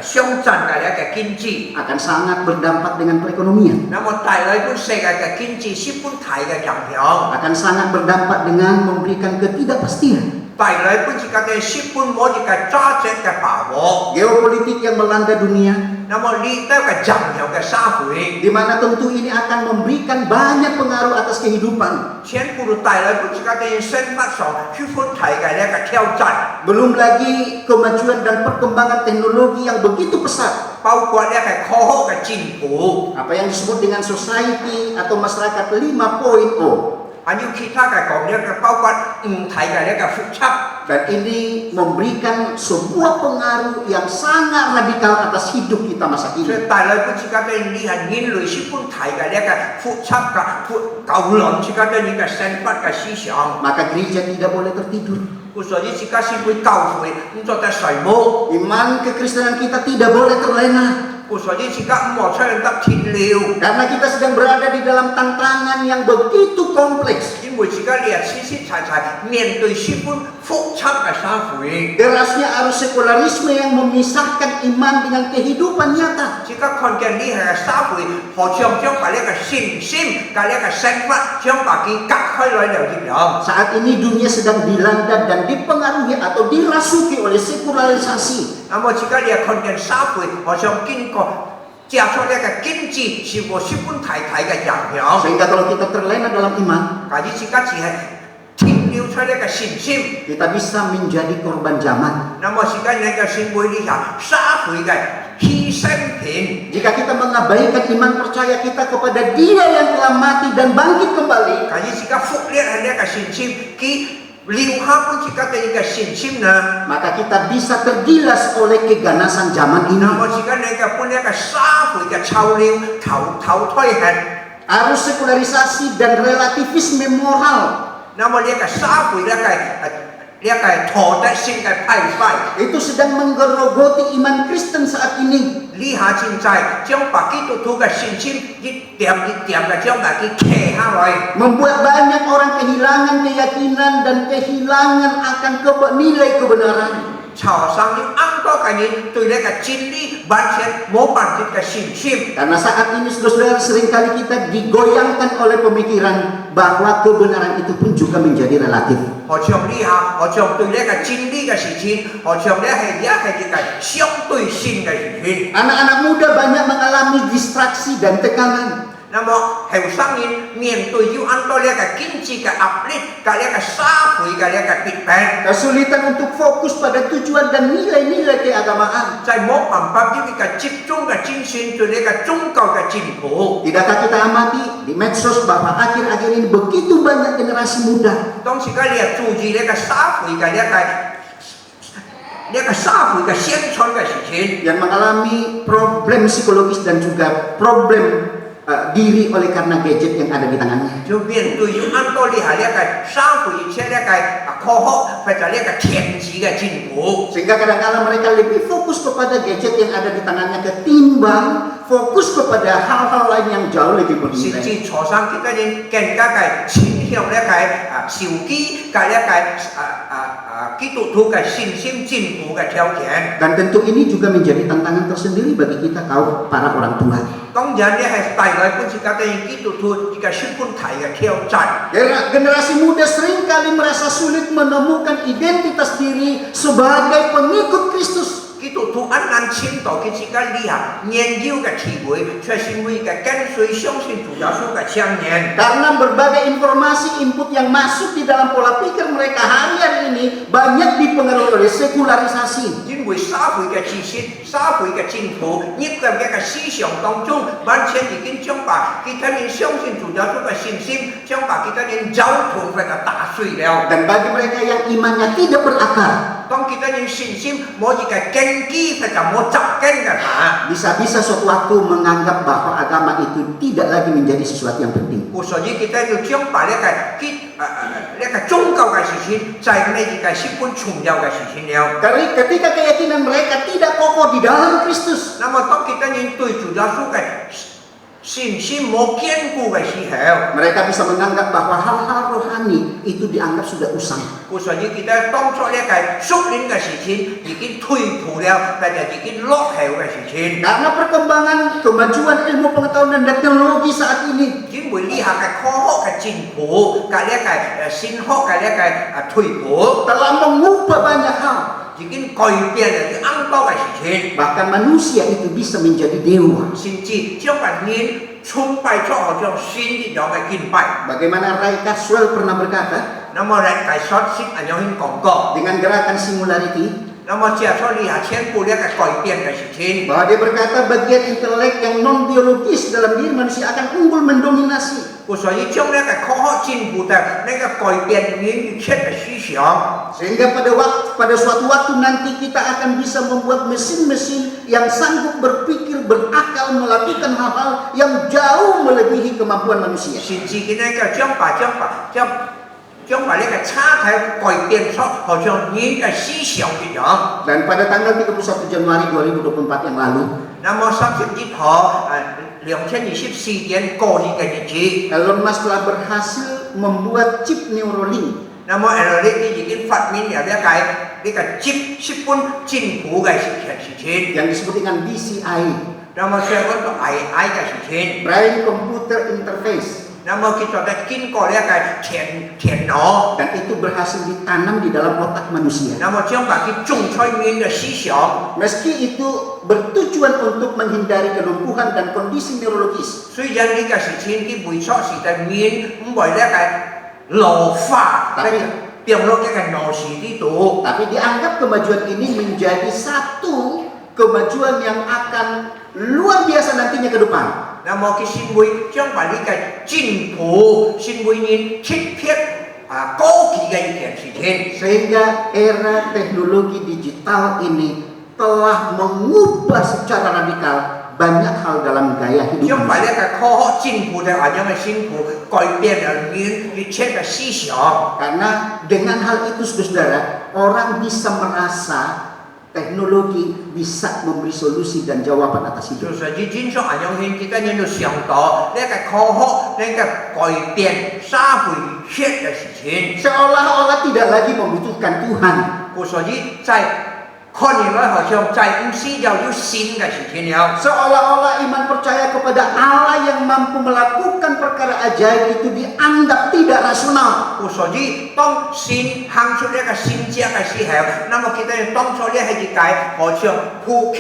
商戰嘅呢個經濟， akan sangat berdampak dengan perekonomian, 那麼帶來本世界嘅經濟是本大嘅影響， akan sangat berdampak dengan memberikan ketidakpastian. 帶來本自家嘅是本冇一個價值嘅把握， Geopolitik yang melanda dunia, 那麼呢個嘅影響嘅社會， di mana tentu ini akan memberikan banyak pengaruh atas kehidupan. 全部都帶來本自家嘅生活上十分大嘅呢個挑戰。 Belum lagi kemajuan dan perkembangan teknologi yang begitu pesat. 包括呢個科學嘅進步， Apa yang disebut dengan society atau masyarakat 5.0. 還有其他嘅講呢個包括唔睇嘅呢個複雜， Dan ini memberikan sebuah pengaruh yang sangat radikal atas hidup kita masa 所以 kini. 帶來本自家嘅你係人類是本睇嘅呢個複雜嘅舊論自家嘅呢個生活嘅思想， Maka gereja tidak boleh tertidur. 所以自家先會教會唔做得睡夢， Iman kekristenan kita tidak boleh terlena. 所以自家唔好出嚟得天了， Karena kita sedang berada di dalam tantangan yang begitu kompleks. 因為自家你係實實在在面對是本複雜嘅社會， Derasnya arus sekularisme yang memisahkan iman dengan kehidupan nyata. 自家看見呢係社會，何嘗將把呢個信心、把呢個生活將把佢隔開來了點樣？ Saat ini dunia sedang dilanda dan dipengaruhi atau dirasuki oleh sekularisasi. 那麼自家你係看見社會，好像經過接觸呢個經濟是我十分大大嘅影響， Sehingga kalau kita terlena dalam iman, 但係自家只係停留出呢個信心， kita bisa menjadi korban zaman. 那麼自家呢個社會裏下社會嘅犧牲品， Jika kita mengabaikan iman percaya kita kepada Dia yang telah mati dan bangkit kembali, 但係自家忽略係呢個信心，佢留下本自家嘅呢個信心呢？ maka kita bisa tergilas oleh keganasan zaman 那 ini. 麼自家呢個本呢個社會嘅潮流頭推係， Arus sekularisasi dan relativisme moral 那麼呢個社會呢個道德性嘅敗壞。 itu sedang menggerogoti iman Kristen saat ini. 呢下現在將把基督徒嘅信心一點嘅將把佢騎下來， Membuat banyak orang kehilangan keyakinan dan kehilangan akan nilai kebenaran. 朝上要安多嘅人對呢個真理完全冇辦法嘅信心。 Karena saat ini saudara-saudara seringkali kita digoyangkan oleh pemikiran bahwa kebenaran itu pun juga menjadi relatif. 何像呢下，何像對呢個真理嘅事情，何像呢係一個相對性嘅事情。 Anak-anak muda banyak mengalami distraksi dan tekanan. 那麼後生人面對要安多呢個經濟嘅壓力，嘅呢個社會嘅呢個逼迫， Kesulitan untuk fokus pada tujuan dan nilai-nilai keagamaan. 在冇辦法要呢個集中嘅精神對呢個宗教嘅進步。 Tidakkah kita amati di medsos bahwa akhir-akhir ini begitu banyak generasi muda 當時間你係注意呢個社會嘅呢個社會嘅宣傳嘅事情， yang mengalami problem psikologis dan juga problem diri oleh karena gadget yang ada di tangannya. 就面對要安多呢係呢個社會而且呢個科學或者呢個天資嘅進步， Sehingga kadang-kadang mereka lebih fokus kepada gadget yang ada di tangannya ketimbang fokus kepada hal-hal lain yang jauh lebih 甚 bernilai. 至坐上幾個人更加嘅傾向呢個手機嘅呢個基督徒嘅信心進步嘅條件。 Dan tentu ini juga menjadi tantangan tersendiri bagi kita kaum para orang tua. 當然呢係帶來本自家嘅基督徒一個十分大嘅挑戰。 Generasi muda seringkali merasa sulit menemukan identitas diri sebagai pengikut Kristus. 基督徒很難傾到佢自己呢下研究嘅體會，卻是為嘅跟隨相信主耶穌嘅青年。 Karena berbagai informasi input yang masuk di dalam pola pikir mereka hari-hari ini banyak dipengaruhi oleh sekularisasi. 因為社會嘅知識、社會嘅進步，入到嘅思想當中，完全已經將把其他人相信主耶穌嘅信心，將把其他人交通或者打碎。水了。 Dan bagi mereka yang imannya tidak berakar, 當kita yang 信心冇一個根基，佢就冇扎根嘅嚇。 bisa-bisa suatu waktu menganggap bahwa agama itu tidak lagi menjadi sesuatu yang penting. 所以kita要將把呢個宗教嘅事情，在呢一個十分重要嘅事情了。 Karena ketika keyakinan mereka tidak kokoh di dalam Kristus, 那麼當kita yang對主耶穌嘅信心冇堅固嘅時候， mereka bisa menganggap bahwa hal-hal rohani itu dianggap sudah usang. 所以kita當初呢個屬靈嘅事情已經退步了，或者已經落後嘅事情。 Karena perkembangan kemajuan ilmu pengetahuan dan teknologi saat ini, 因為呢下嘅科學嘅進步，嘅呢個先學嘅呢個退步， telah mengubah banyak hal. 已經改變了啲很多嘅事情。 Bahkan manusia itu bisa menjadi dewa. 甚至將人崇拜出好像神一樣嘅敬拜。 Bagaimana Ray Kurzweil pernah berkata, 那麼嚟解說先係有啲講過， dengan gerakan singularity, 那麼接受呢下全部呢個改變嘅事情。 bahwa dia berkata bagian intelek yang non biologis dalam diri manusia akan unggul mendominasi. 所以將呢個科學進步嘅呢個改變人一切嘅思想， Sehingga pada suatu waktu nanti kita akan bisa membuat mesin-mesin yang sanggup berpikir, berakal, melakukan hal-hal yang jauh melebihi kemampuan manusia. 甚至佢呢個將把呢個差體改變出好像人嘅思想一樣。 Dan pada tanggal 31 Januari 2024 yang lalu, 那麼31號2024年過年嘅日子， Elon Musk telah berhasil membuat chip Neuralink 那麼 L.A. 已經發明了呢個10本進步嘅事情， yang disebut dengan BCI, 那麼上嗰個 AI 嘅事情， Brain Computer Interface, 那麼佢就係經過呢一個電腦， dan itu berhasil ditanam di dalam otak manusia. 那麼將把佢種出面嘅思想， Meski itu bertujuan untuk menghindari kelumpuhan dan kondisi neurologis, 雖然呢個事情佢會出是在面唔為呢個老化，但係變落一個腦時呢度。 tapi dianggap kemajuan ini menjadi satu kemajuan yang akan luar biasa nantinya ke depan. 那麼佢先會將把呢個進步，先會人切撇高級嘅一件事情。 Sehingga era teknologi digital ini telah mengubah secara radikal banyak hal dalam gaya hidup 將把呢 manusia. 個科學進步嘅或者嘅進步改變了人一切嘅思想。 Karena dengan hal itu saudara, orang bisa merasa teknologi bisa memberi solusi dan jawaban atas 就 hidup. 是你經常係用幾個人都想到呢個科學呢個改變社會一切嘅事情。 Seolah-olah tidak lagi membutuhkan Tuhan. 所以在看起來好像在唔需要有新嘅事情了。 Seolah-olah iman percaya kepada Allah yang mampu melakukan perkara ajaib itu dianggap tidak rasional. 所以當先行出呢個新者嘅時候，那麼佢哋當初呢係解好像普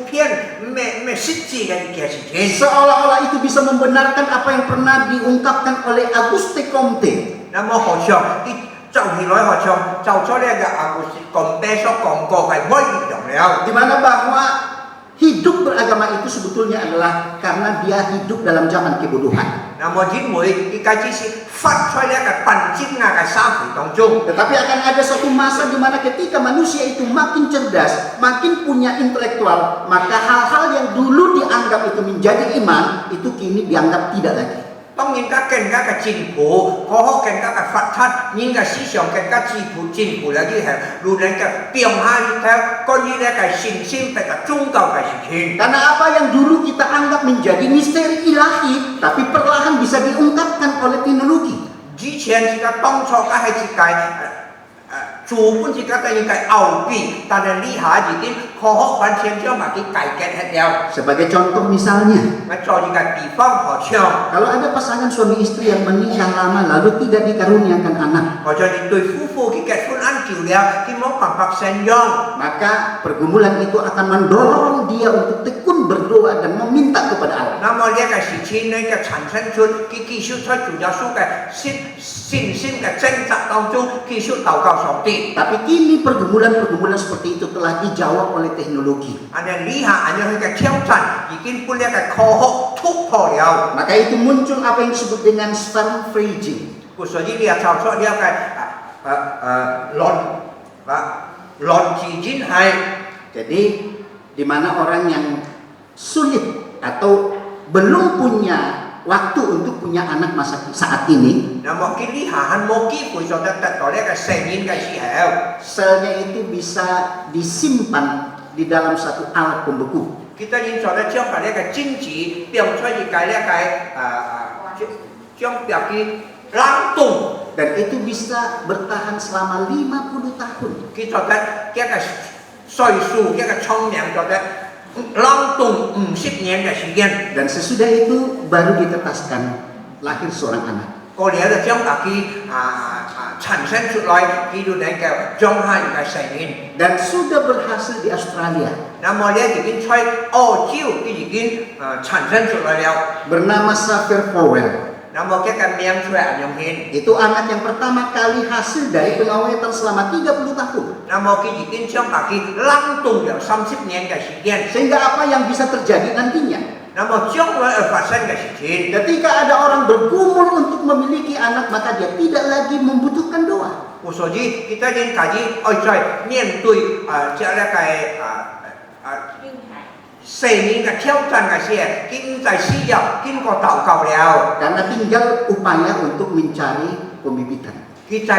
遍咩實際嘅一件事情。 Seolah-olah itu bisa membenarkan apa yang pernah diungkapkan oleh Auguste Comte. 那麼好像就起來好像就出呢個咁多所講過係不一樣了。 Di mana bahwa hidup beragama itu sebetulnya adalah karena dia hidup dalam zaman kebodohan. 那麼因為佢只是發出呢個笨精嘅社會當中。 Tetapi akan ada suatu masa di mana ketika manusia itu makin cerdas, makin punya intelektual, maka hal-hal yang dulu dianggap itu menjadi iman, itu kini dianggap tidak lagi. 當人家更加嘅進步，科學更加嘅發達，人嘅思想更加進步了之後，如人嘅變下呢條關於呢個信心同埋宗教嘅事情。 Karena apa yang dulu kita anggap menjadi misteri ilahi, tapi perlahan bisa diungkapkan oleh teknologi. 之前呢個當初嘅係一個主本呢個係一個奧秘，但係呢下已經科學完全將把佢解決了。 Sebagai contoh misalnya, 我做一個比方，好像 kalau ada pasangan suami istri yang menikah lama lalu tidak dikaruniakan anak, 好像你對夫婦佢結婚很久了，佢冇辦法生養。 maka pergumulan itu akan mendorong dia untuk tekun berdoa dan meminta kepada Allah. 那麼呢個事情呢個產生出佢繼續出主耶穌嘅信心嘅掙扎當中，繼續禱告上帝。 Tapi kini pergumulan-pergumulan seperti itu telah dijawab oleh teknologi. 呢下佢嘅挑戰已經被呢個科學突破了。 Maka itu muncul apa yang disebut dengan sperm freezing. 所以呢就出呢個 lon chi jin hai. Jadi di mana orang yang sulit atau belum punya waktu untuk punya anak masa saat ini, Nah một cái lý hạ một cái buổi cho ta có lẽ cái xe nhìn cái gì heo. selnya itu bisa disimpan di dalam satu alat pembeku. Kita nhìn cho ta trong cái chính trị biểu cho gì cái lẽ cái trong biểu cái lắng tùng. Dan itu bisa bertahan selama 50 tahun. Khi cho ta cái soi su cái trong miệng cho ta lắng tùng 10 年嘅時間。 Dan sesudah itu baru ditetaskan lahir seorang anak. Có lẽ là trong cả cái sản sinh xuất lại khi được đánh cái trong hai cái xảy nên. Dan sudah berhasil di Australia. Nam mô lẽ thì cái xoay ô chiêu cái gì cái sản sinh xuất lại đâu. Bernama Sapphire Powell. Nam mô cái miếng xoay ảnh nhầm hiền. Itu anak yang pertama kali hasil dari pengawetan selama 30 tahun. Nam mô cái gì cái trong cả cái lăng tùng được 30 年嘅時間。 Sehingga apa yang bisa terjadi nantinya? Nam mô trong lại ở phát sinh cái sự kiện. Ketika ada orang bergumul untuk memiliki anak, maka dia tidak lagi membutuhkan doa. Một số gì kita nhìn cái gì ôi trời niên tuổi cho là cái xây những cái theo chân cái gì kinh tại sử dụng kinh có tạo cầu đèo. Karena tinggal upaya untuk mencari pembibitan. Kita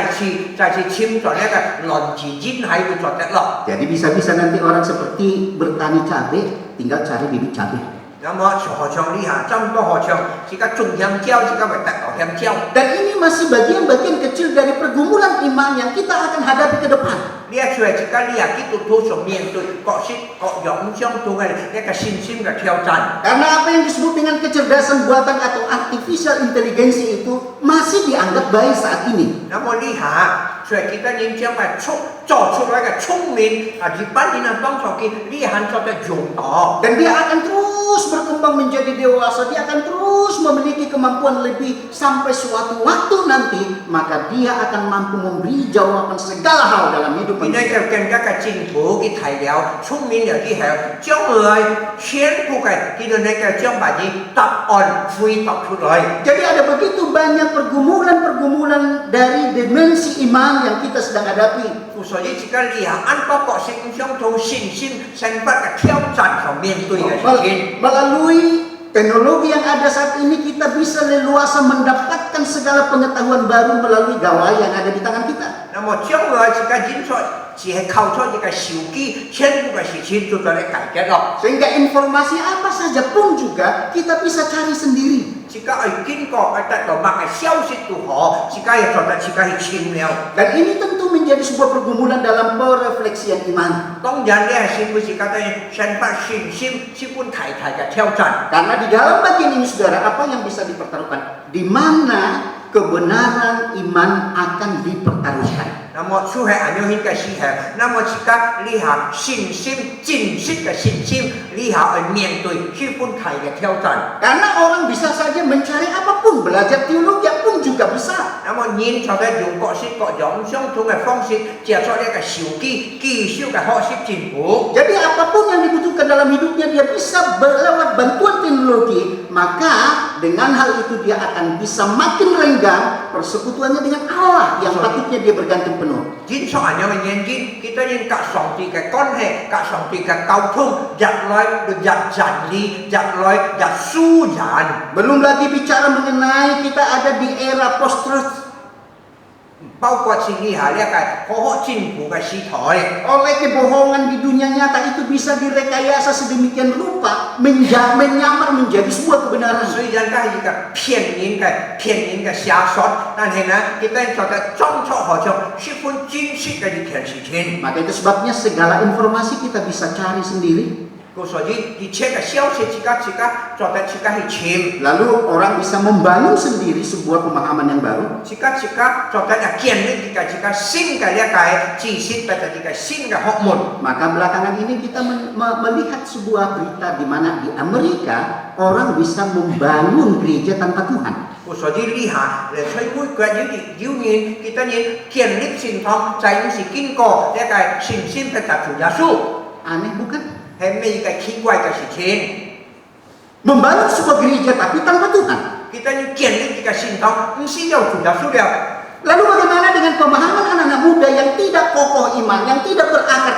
cari chim cho nên cái lon chỉ chín hay của cho tết lọ. Jadi bisa-bisa nanti orang seperti bertani cabai, tinggal cari bibit cabai. Nam mô họ trồng đi hả trong có họ trồng chỉ có trùng hem treo chỉ có phải tặng ở hem treo. Dan ini masih bagian-bagian kecil dari pergumulan iman yang kita akan hadapi ke depan. Lia chuyện chỉ có lia cái tụt thu sổ miền tụi cọ xích cọ giống trong thu cái sim cái theo trần. Karena apa yang disebut dengan kecerdasan buatan atau artificial intelligence itu masih dianggap baik saat ini. Nam mô đi hả chuyện kita nhìn trong cái trò出来cái聪明di ban di nang tong cho cái lia han cho cái dùng đó. Dan dia akan terus berkembang menjadi dewasa, dia akan terus memiliki kemampuan lebih sampai suatu waktu nanti, maka dia akan mampu memberi jawaban segala hal dalam hidup Vì đây manusia. theo các cái chính phủ cái tài liệu聪明là cái hệ trong người khiến của cái điều này cái trong bài gì tập on free tập出来. Jadi ada begitu banyak pergumulan-pergumulan dari dimensi iman yang kita sedang hadapi. Phụ sở chỉ có lihat ăn có có sinh trong thâu sinh sinh phát cái theo trận của miền tùy cái chuyện. Melalui teknologi yang ada saat ini kita bisa leluasa mendapatkan segala pengetahuan baru melalui gawai yang ada di tangan kita. Nah một trong người chỉ có dính thôi chỉ hay khâu thôi chỉ có siêu kỹ trên của cái sự chiến chúng ta lại cải cách đó. Sehingga informasi apa saja pun juga kita bisa cari sendiri. Chỉ có ở kinh có ở tại đó bằng cái siêu sinh của họ chỉ có ở trong đó chỉ có hình chim nèo. Dan ini tentu menjadi sebuah pergumulan dalam perefleksian iman. Công nhận đây sinh với chỉ có đây sinh phát sinh pun thải cái theo trận. Karena di dalam bagian ini saudara, apa yang bisa dipertaruhkan? Di mana kebenaran iman akan dipertaruhkan. Nah một số hệ ảnh hưởng cái sự hệ, nah một chỉ có lý hạ sinh chính sức cái sinh lý hạ ở miền tùy khi pun thải cái theo trận. Karena orang bisa saja mencari apapun, belajar teologi pun juga bisa. Nah một nhìn cho thấy dùng cọ sức cọ giống trong thùng cái phong sức, chỉ cho đây cái siêu kỳ siêu cái họ sức chính phủ. Jadi apapun yang dibutuhkan dalam hidupnya dia bisa lewat bantuan teknologi, maka dengan hal itu dia akan bisa makin renggang persekutuannya dengan Allah yang patutnya dia bergantung penuh. Chính số ảnh mình nhìn kita nhìn cả sòng thì cái con hệ, cả sòng thì cái cầu thông, giặt lối được giặt giản lý, giặt lối giặt su giản. Belum lagi bicara mengenai kita ada di era post-truth. Bao quát sinh lý hạ là cái họ chính phủ cái sĩ thổi. Oleh kebohongan di dunia nyata itu bisa direkayasa sedemikian rupa menyamar menjadi sebuah kebenaran. Suy rằng cái gì phiền những cái xa sót, nên thế nào kita cho cái trong cho họ trong sĩ phun chính sĩ cái gì thiền sĩ thiên. Maka itu sebabnya segala informasi kita bisa cari sendiri. Cô sở dĩ thì chế cái siêu sĩ chỉ cho cái chỉ cái chìm. Lalu orang bisa membangun sendiri sebuah pemahaman yang baru. Chỉ cho cái là kiên định chỉ cái sinh cái chỉ sinh cái sinh cái họ một. Maka belakangan ini kita melihat sebuah berita di mana di Amerika orang bisa membangun gereja tanpa Tuhan. Cô sở dĩ lý hạ để thấy vui quen những điều nhìn kita nhìn kiên định sinh thông trái những sự kinh cổ cái sinh phải tập chủ giáo sư. Aneh bukan? Hay mấy cái khí quay cái sự thiên. Membangun sebuah gereja tapi tanpa Tuhan. Kita ini kian ini kita sintong, mesti jauh sudah. Lalu bagaimana dengan pemahaman anak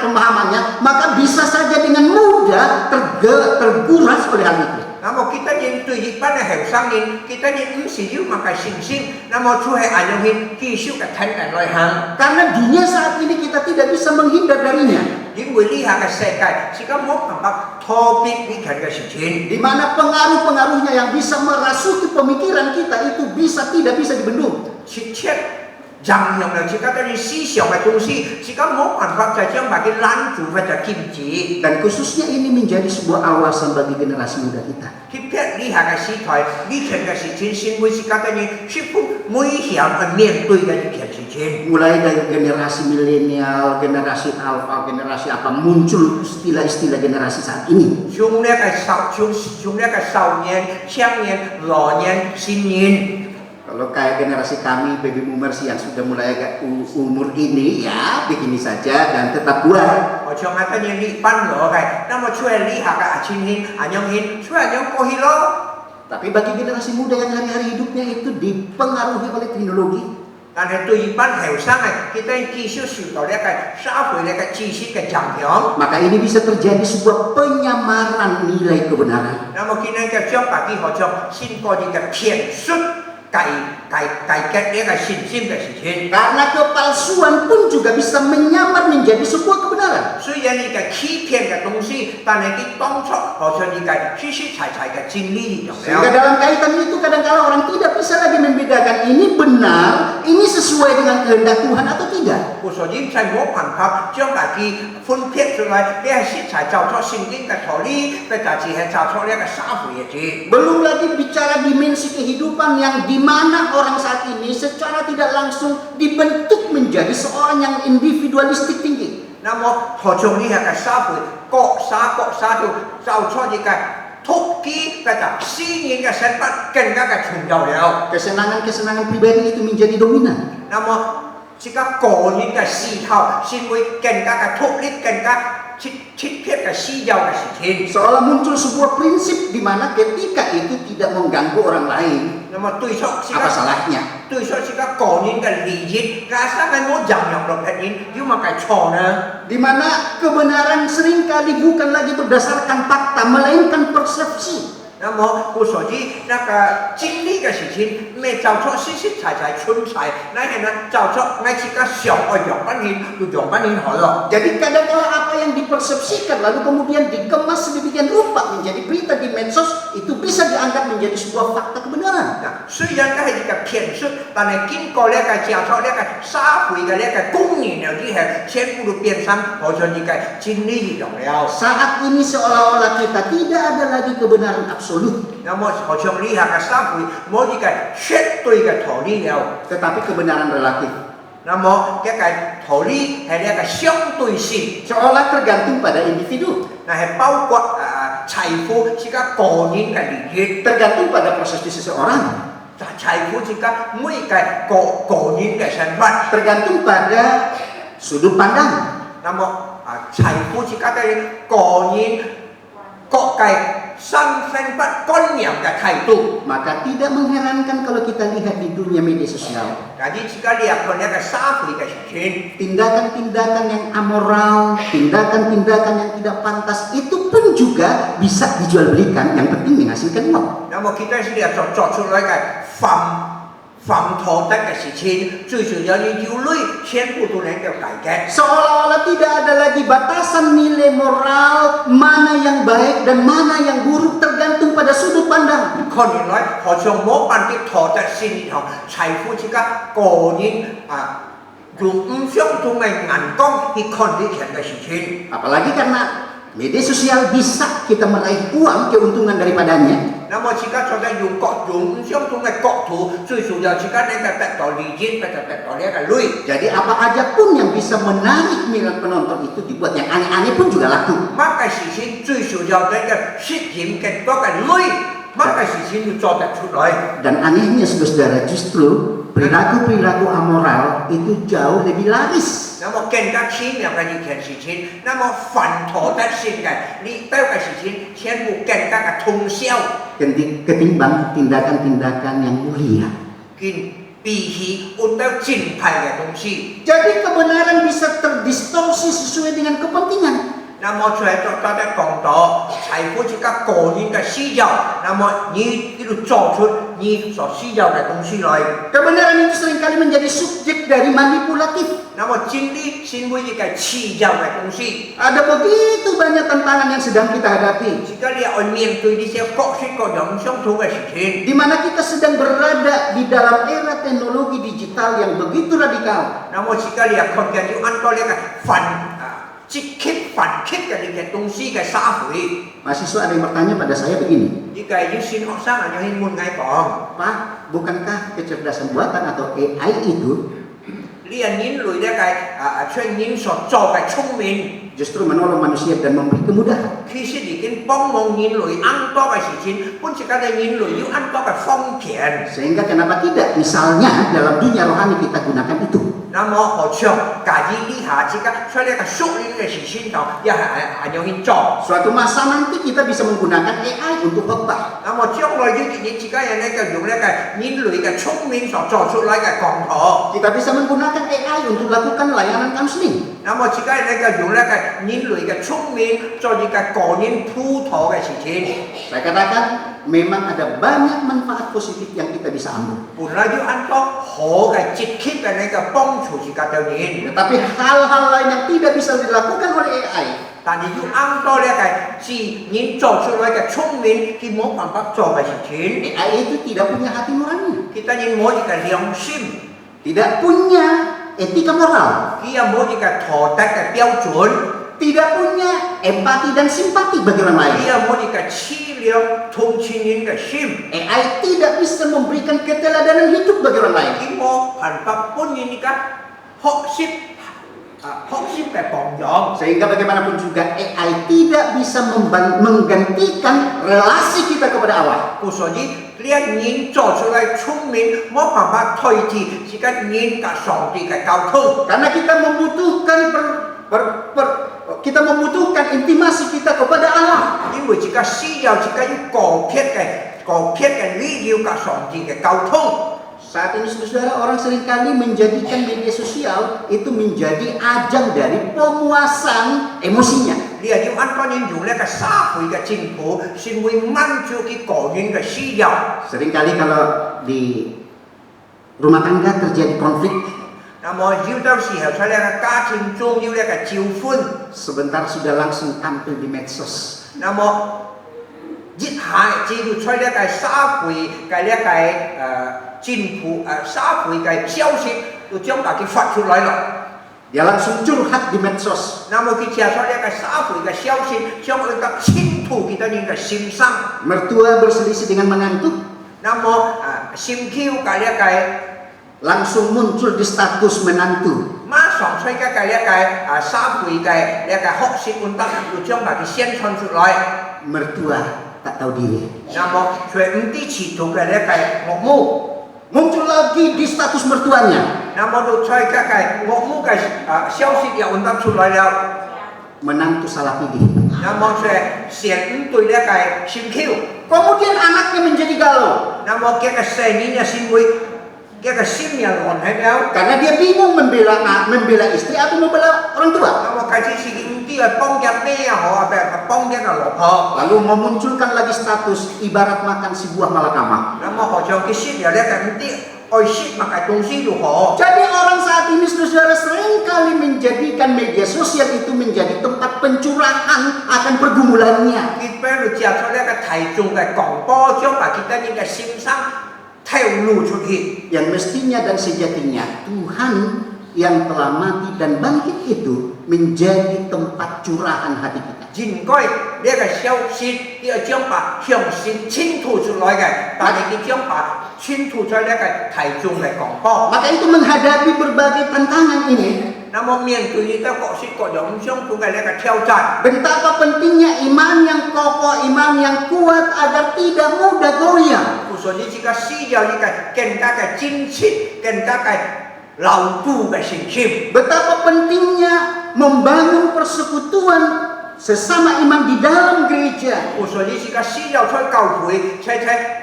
pemahamannya, maka bisa saja dengan mudah terguras oleh hal itu. Namo kita nhìn tùy dịch ban hiểu sang nhìn kita nhìn sử dụng mà cái sinh namo chú hay ảnh hình kỳ siêu cái thân cái loài hàng. Karena dunia saat ini kita tidak bisa menghindar darinya. Những người lihat cái世界chỉ có một thằng bác thô biết cái thân cái sinh. Di mana pengaruh-pengaruhnya yang bisa merasuki pemikiran kita itu tidak bisa dibendung. Chỉ thiết rằng hiểu là chỉ có cái suy想cái东西chỉ có một thằng bácจะ将把cái lan chủ và cái kim chỉ. Dan khususnya ini menjadi sebuah awasan bagi generasi muda kita. Khi biết lihat cái suy thoại, lý thân cái sinh sinh với chỉ có cái sự nguy hiểm và miền đối với cái sinh. Mulai dari generasi milenial, generasi alpha, generasi apa muncul istilah-istilah generasi saat ini. Chúng cái sau niên,青年, lão niên, sinh niên. Kalau kayak generasi kami baby boomers yang sudah mulai agak umur ini ya begini saja dan tetap kuat. Ở trong cái niên lý ban lỡ cái, nó mà chuyện lý hạ cái chín hin, nhung hin, chuyện nhung có hi lo. Tapi bagi generasi muda yang hari-hari hidupnya itu dipengaruhi oleh teknologi. Dan itu ban hiểu sang này, kita kỹ sư sử dụng cái xã hội cái chi thức cái chẳng hiểu. Maka ini bisa terjadi sebuah penyamaran nilai kebenaran. Nah, mungkin cái trong bagi họ trong xin có những cái phiền xuất cái dia cái sin cái sin. Karena kepalsuan pun juga bisa menyamar menjadi sebuah kebenaran. Tuy nhiên cái khí phiền cái东西,但係cái當初họ cho những cái實cái真理. Sehingga dalam kaitan itu kadang-kala orang tidak bisa lagi membedakan ini benar, ini sesuai dengan kehendak Tuhan atau tidak. 我所應在我辦法將大家分撇出來，你係實在照出聖經嘅道理，但係係照出呢個社會嘅字。 Belum lagi bicara dimensi kehidupan yang di mana orang saat ini secara tidak langsung dibentuk menjadi seorang yang individualistik tinggi. 那麼何從呢個社會各xã就照出呢個突擊嘅私人嘅身份更加嘅重要了。 Kesenangan-kesenangan pribadi itu menjadi dominan. 那麼這個個人嘅嗜好先會更加嘅突力，更加切撇嘅私有嘅事情。 Seolah muncul sebuah prinsip di mana ketika itu tidak mengganggu orang lain. 那麼對出 Apa salahnya? 對出這個個人嘅利益，假設係冇人用落別人，要麼係錯呢？ Di mana kebenaran seringkali bukan lagi berdasarkan fakta melainkan persepsi. 那麼我所知那個真理嘅事情，咩做出實實在在存在，那係呢做出我自己想愛用品顯，就用品顯好咯。 Jadi kadang-kala apa yang dipersepsikan lalu kemudian dikemas sedemikian rupa menjadi berita di medsos itu bisa dianggap menjadi sebuah fakta kebenaran. 雖然佢係一個騙術，但係經過呢個接觸呢個社會嘅呢個公認了之後，全部都變成好像一個真理一樣了。 Saat ini seolah-olah kita tidak ada lagi kebenaran absolut. 那麼好像呢下嘅社會冇一個絕對嘅道理了， Tetapi kebenaran relatif. 那麼一個道理係呢個相對性， Seolah tergantung pada individu. 那係包括財富是個個人嘅利益， Tergantung pada persepsi seseorang. 財富是個每個人嘅身份， Tergantung pada sudut pandang. 那麼財富是個個人各界身份觀念嘅態度。 Maka tidak mengherankan kalau kita lihat di dunia media sosial. Jadi jika lihat konek sahabat kasih, Tindakan-tindakan yang amoral, tindakan-tindakan yang tidak pantas itu pun juga bisa dijual belikan. Yang penting menghasilkan uang. namun kita lihat cocok sudah kayak phạm thọ tất cả sự情，最主要你有累，全部都能夠解決。 Seolah-olah tidak ada lagi batasan nilai moral mana yang baik dan mana yang buruk tergantung pada sudut pandang. 看原來好像冇辦法妥得先然後財富之間個人用唔相同嘅眼光去看呢件嘅事情。 Apalagi karena media sosial bisa kita meraih uang keuntungan daripadanya. 那麼自家做得用唔相同嘅角度，最主要自家能夠得到利益，得到呢個累。 Jadi apa aja pun yang bisa menarik minat penonton itu dibuat, yang aneh-aneh pun juga laku. 乜嘅事情最主要呢個實驗嘅多嘅累，乜嘅事情要做得出來。 Dan anehnya saudara, justru perilaku-perilaku amoral itu jauh lebih laris. 那麼更加奇妙嘅一件事情，那麼犯妥得先嘅呢兜嘅事情，全部更加嘅通宵。 Ketimbang tindakan-tindakan yang mulia. 比起untuk cinta cái东西。 Jadi kebenaran bisa terdistorsi sesuai dengan kepentingan. 那么出来大家讲到财富是个个人的需要，那么你一路做出你所需要的东西来。 Kebenaran itu seringkali menjadi subjek dari manipulatif. 那么真理是为一个需要的东西。 Ada begitu banyak tantangan yang sedang kita hadapi, 这个你要面对这些各式各样相同的事情。 di mana kita sedang berada di dalam era teknologi digital yang begitu radikal. 那么这个你要看见就按照那个积极反击的那个东西的社会。 Mahasiswa ada yang bertanya pada saya begini, 这个有些学生啊，就问我讲， Pak, bukankah kecerdasan buatan atau AI itu 你人類咧個出人所做嘅聰明， justru menolong manusia dan memberi kemudahan? 其實已經幫忙人類很多嘅事情，本身嘅人類有很多嘅方便。 Sehingga kenapa tidak misalnya dalam dunia rohani kita gunakan itu? 那麼何嘗介意呢下這個出呢個屬靈嘅事情度，又係用去做？ Suatu masa nanti kita bisa menggunakan AI untuk khotbah. 那麼將來要你自己人咧就用呢個人類嘅聰明所做出來嘅講堂， Kita bisa menggunakan AI untuk lakukan layanan counseling. 那麼自己人咧就用呢個人類嘅聰明做一個個人輔導嘅事情。 Saya katakan memang ada banyak manfaat positif yang kita bisa ambil. 本來有很多好嘅積極嘅那個幫助自己嘅人， Tetapi hal-hal lain yang tidak bisa dilakukan oleh AI, 但係有很多呢個是人做出來嘅聰明，佢冇辦法做嘅事情。 AI itu tidak punya hati nurani, kita人冇一個良心， tidak punya etika moral, 佢又冇一個道德嘅標準， tidak punya empati dan simpati bagi orang 佢 lain. 又冇一個慈良同情人嘅心， AI tidak bisa memberikan keteladanan hidup bagi orang lain. 佢冇辦法本人一個學習嘅榜樣。 Sehingga bagaimanapun juga AI tidak bisa menggantikan relasi kita kepada Allah. 故所以呢一人做出來聰明，冇辦法推替自己人嘅上帝嘅溝通。 Karena kita membutuhkan kita membutuhkan intimasi kita kepada Allah. 因為自己需要自己要個別嘅理要及上帝嘅溝通。 Saat ini saudara, orang seringkali menjadikan media sosial itu menjadi ajang dari pemuasan emosinya. 你係要按個人用呢個社會嘅政府，先會滿足佢個人嘅需要。 Seringkali kalau di rumah tangga terjadi konflik, 那麼有到時候在呢個家庭中有呢個糾紛， sebentar sudah langsung tampil di medsos. 那麼一下只要在呢個社會嘅呢個政府社會嘅消息，就將佢發出來啦。 Dia langsung curhat di medsos. 那麼佢借咗呢個社會嘅消息，將佢嘅侵吐佢哋人嘅心上。 Mertua berselisih dengan menantu, 那麼心口嘅呢個 langsung muncul di status menantu. 馬上出嘅呢個社會嘅呢個學習運動，就將佢宣傳出來。 Mertua tak tahu diri. 那麼佢唔知前途嘅呢個惡母， Muncul lagi di status mertuanya. 那麼就出嘅惡母嘅消息又運動出來了。 Menantu salah pilih. 那麼佢先對呢個心口， Kemudian anaknya menjadi galau. 那麼佢嘅細年嘅先會，佢嘅心又亂喺了。 Karena dia bingung membela istri atau membela orang tua. 那麼開始是唔知係幫緊咩啊？好啊，幫緊個老婆。 Lalu memunculkan lagi status ibarat makan si buah malakama. 那麼好像佢先有呢個唔知愛惜物嘅東西如何？ Jadi orang saat ini saudara seringkali menjadikan media sosial itu menjadi tempat pencurahan akan pergumulannya. 佢俾佢借咗呢個大眾嘅廣播，將埋佢哋嘅心聲透露出去。 Yang mestinya dan sejatinya Tuhan yang telah mati dan bangkit itu menjadi tempat curahan hati kita. 應該呢個消息要將把向心傾吐出來嘅，但係佢將把傾吐在呢個大眾嘅廣播。 Maka itu menghadapi berbagai tantangan ini, 那麼面對呢個各式各樣相同嘅呢個挑戰， betapa pentingnya iman yang kokoh, iman yang kuat agar tidak mudah goyah. 所以呢個需要呢個更加嘅堅持，更加嘅牢固嘅信心。 Betapa pentingnya membangun persekutuan sesama iman di dalam gereja. 所以呢個需要在教會，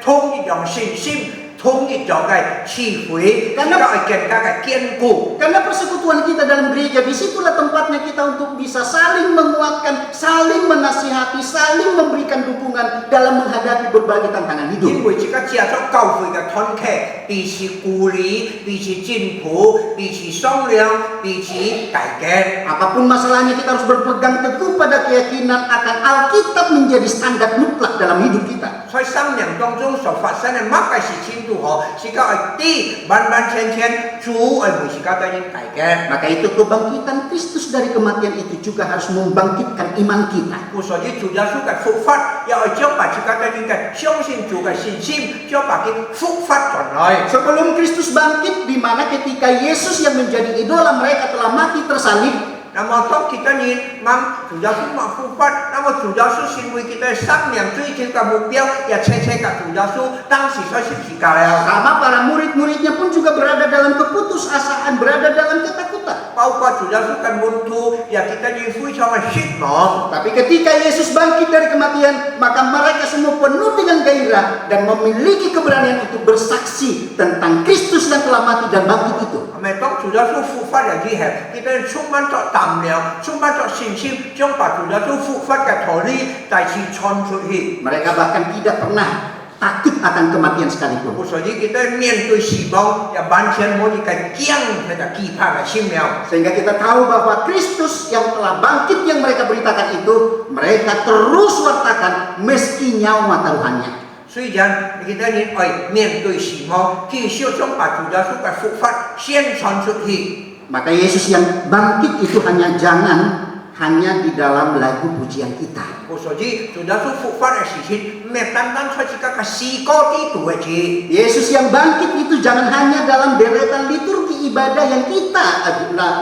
通一樣信心，通 thống nhất cho cái chi phối Karena- các cái kiên cố. Karena persekutuan kita dalam gereja, disitulah tempatnya kita untuk bisa saling menguatkan, saling menasihati, saling memberikan dukungan dalam menghadapi berbagai tantangan hidup. 因為即個借咗教會嘅團契，彼此鼓勵，彼此進步，彼此商量，彼此改革。 Apapun masalahnya, kita harus berpegang teguh pada keyakinan akan Alkitab menjadi standar mutlak dalam hidup kita. 在生命當中所發生嘅乜嘅事情都好，是個係啲完完全全主係會是個對應改革。 Maka itu kebangkitan Kristus dari kematian itu juga harus membangkitkan iman kita. 所以主耶穌嘅復活，又係將把自己對應嘅相信主嘅信心，將把佢復活進來。 Sebelum Kristus bangkit, di mana ketika Yesus yang menjadi idola mereka telah mati tersalib, 那麼當kita nhìn mang主耶穌嘛復活，那麼主耶穌成為佢哋生命追求嘅目標，也切切嘅主耶穌當時所十字架了。 sama para murid-muridnya pun juga berada dalam keputusasaan, berada dalam ketakutan. 包括主耶穌嘅門徒，也kita nhìn非常嘅失望。 Tapi ketika Yesus bangkit dari kematian, maka mereka semua penuh dengan gairah dan memiliki keberanian untuk bersaksi tentang Kristus yang telah mati dan bangkit itu. 係咪當主耶穌復活嘅之後，kita充滿咗膽量，充滿咗信心，將把主耶穌復活嘅道理再次傳出去。 Mereka bahkan tidak pernah takut akan kematian sekalipun. 所以kita面對死亡，也完全冇一個驚或者懼怕嘅心了。 Sehingga kita tahu bahwa Kristus yang telah bangkit yang mereka beritakan itu, mereka terus wartakan meski nyawa taruhannya. 雖然kita nhìn面對死亡，繼續將把主耶穌嘅復活宣傳出去。 Maka Yesus yang bangkit itu hanya di dalam lagu pujian kita. 所以主耶穌復活嘅事情，唔係單單出自己嘅詩歌啲度嘅字。 Yesus yang bangkit itu jangan hanya dalam deretan liturgi ibadah yang kita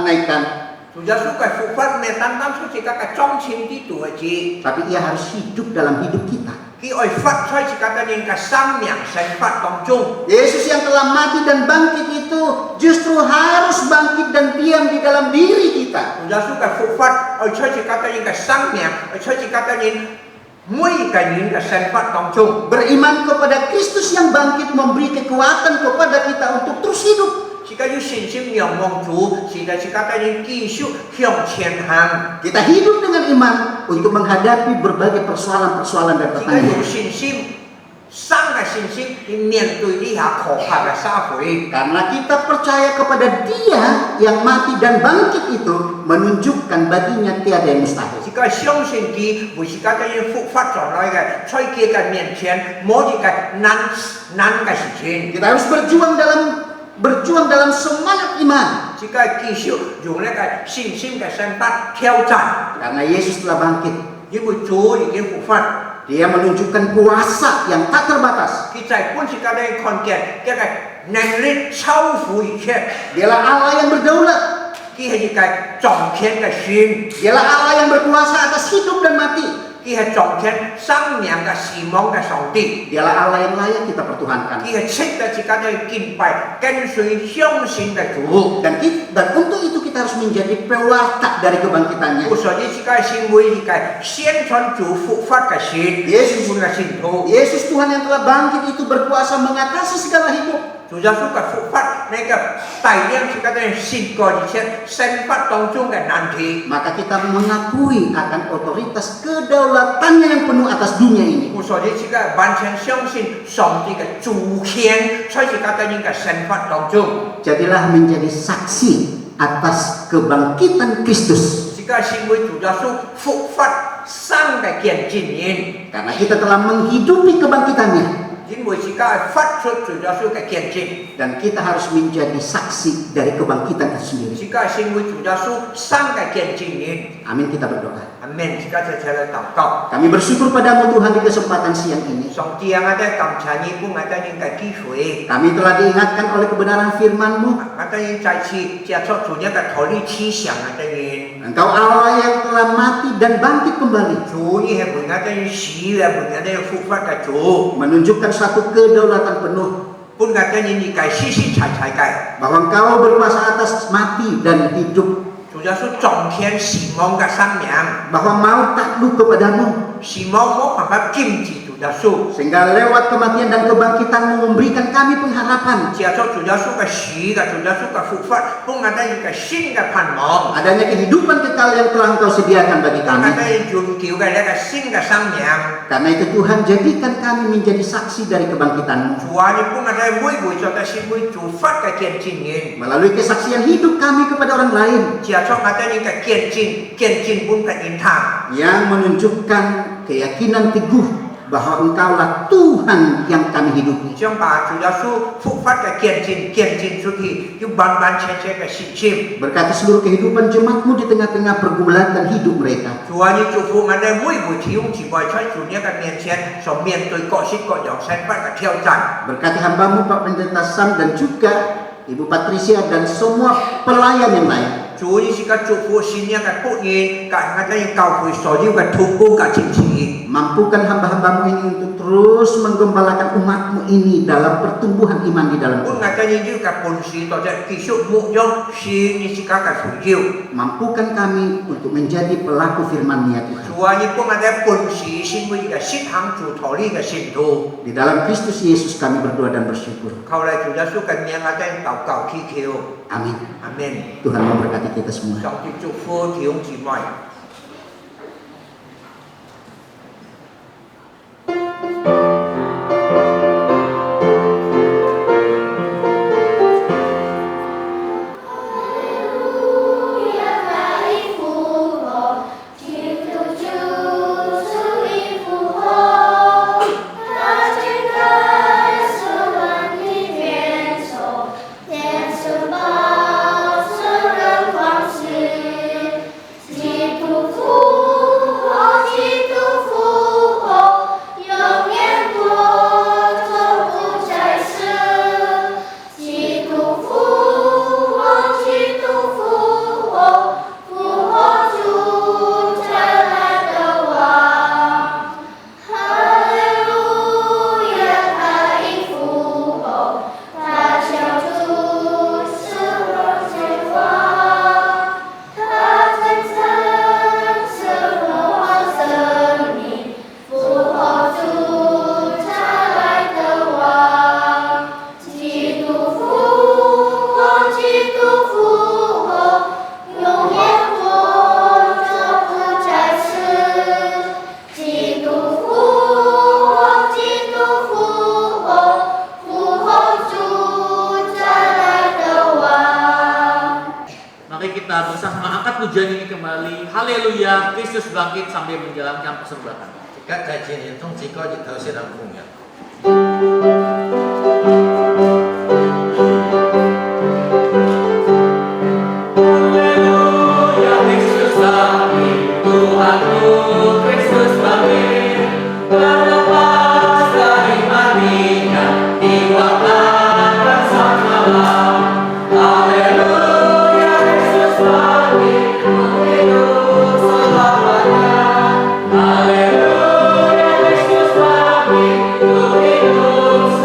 naikkan, 主耶穌嘅復活唔係單單出自己嘅裝飾啲度嘅字。 tapi ia harus hidup dalam hidup kita. 佢愛發出自己嘅生命生活當中。 Yesus yang telah mati dan bangkit itu justru harus bangkit dan diam di dalam diri kita. 主耶穌嘅復活愛出自己嘅生命，愛出自己每個人嘅生活當中。 Beriman kepada Kristus yang bangkit memberi kekuatan kepada kita untuk terus hidup. 自己要信心仰望主，使得自己繼續向前行。 Kita hidup dengan iman untuk menghadapi berbagai persoalan-persoalan dan 自己有 pertanyaan. 信心，生嘅信心去面對呢下可怕嘅社會。 Karena kita percaya kepada Dia yang mati dan bangkit itu menunjukkan baginya tiada yang mustahil. 自己相信佢為自己復活在內嘅，在佢嘅面前冇一個難嘅事情。 Kita harus berjuang dalam semangat iman. 自己繼續用呢個信心嘅生活挑戰， Karena Yesus telah bangkit. 因為主已經復活。 Dia menunjukkan kuasa yang tak terbatas. 佢在本自己嘅看見，一個能力超乎一切。 Dialah Allah yang berdaulat. 佢係一個掌權嘅神， Dialah Allah yang berkuasa atas hidup dan mati. 佢係掌權生命嘅死亡嘅上帝。 Dialah Allah yang layak kita pertuhankan. 佢係值得自己嘅敬拜、跟隨、相信嘅主。 Dan untuk itu kita harus menjadi pewarta dari kebangkitannya. 所以自己成為一個宣傳主復活嘅神， Yesus 嘅信徒。 Yesus Tuhan yang telah bangkit itu berkuasa mengatasi segala hidup. 主耶穌嘅復活，呢個帶領自己嘅信過一切生活當中嘅難題。 Maka kita mengakui akan otoritas kedaulatannya yang penuh atas dunia ini. 所以自己完全相信上帝嘅主權在自己嘅生活當中。 Jadilah menjadi saksi atas kebangkitan Kristus. 自己成為主耶穌復活生嘅見證人， Karena kita telah menghidupi kebangkitannya. 因為自己係發出主耶穌嘅見證， Dan kita harus menjadi saksi dari kebangkitan itu 自 sendiri. 己成為主耶穌生嘅見證人。 Amin, kita berdoa. 阿門！自己就齊嚟禱告。 Kami bersyukur padamu Tuhan di kesempatan siang ini. 上帝啊，我哋感謝你，俾我哋呢個機會， Kami telah diingatkan oleh kebenaran firman-Mu. 我哋再次接觸主一個道理思想我哋人。 Engkau Allah yang telah mati dan bangkit kembali. 主你係為我哋死嘅，為我哋復活嘅主， Menunjukkan suatu kedaulatan penuh. 本我哋呢個實實在在嘅。 Bahwa Engkau berkuasa atas mati dan hidup. 主耶穌掌權死亡嘅生命， Bahwa maut takluk kepadamu. 死亡冇辦法禁止主主耶稣。 Sehingga lewat kematian dan kebangkitan memberikan kami pengharapan. 借着主耶稣嘅死嘅主耶穌嘅復活，幫我哋一個新嘅盼望， Adanya kehidupan kekal yang telah Engkau sediakan bagi 幫我 kami. 哋永久嘅一個新嘅生命。 Karena itu Tuhan jadikan kami menjadi saksi dari kebangkitan-Mu. 主啊，你幫我哋每回做嘅是每做法嘅見證人， Melalui kesaksian hidup kami kepada orang lain 借着我哋呢個見證本嘅言談， yang menunjukkan keyakinan teguh bahwa Engkaulah Tuhan yang kami hidupi. 將把主耶穌復活嘅見證出去，要完完全全嘅實踐。 Berkati seluruh kehidupan jemaat-Mu di tengah-tengah pergulatan hidup mereka. 主啊，你祝福我哋每回弟兄姊妹在主你嘅面前所面對各式各樣身份嘅挑戰。 Berkati hamba-Mu Pak Pendeta Sam dan juga Ibu Patricia dan semua pelayan yang lain. 主，你是個祝福新嘅僕人，教我哋教會所有嘅同工嘅支持。 Mampukan hamba-hamba-Mu ini untuk terus menggembalakan umat-Mu ini dalam pertumbuhan iman di dalam 本 Tuhan. 我哋要嘅本事，或者繼續牧養是你自家嘅需要。 Mampukan kami untuk menjadi pelaku firman-Nya Tuhan. 主啊，你幫我哋本事，成為一個實行主道理嘅信徒。 Di dalam Kristus Yesus kami berdoa dan bersyukur. 求嚟主耶穌嘅名，我哋禱告祈求。 Amin. 阿門。 Tuhan memberkati kita semua. 上帝祝福弟兄姊妹。Kita bersama angkat pujian ini kembali. Haleluya, Kristus bangkit sambil menjalankan persembahan. Các thầy chị hiện thông chỉ có những thơ sẽ làm cùng nhỉ? Haleluya, Kristus bangkit, Tuhanku, Kristus bangkit, terlepas dari matinya, diwakilkan bersama malam. Haleluya, Kristus bangkit, hidup selamanya. Haleluya, Kristus bangkit, hidup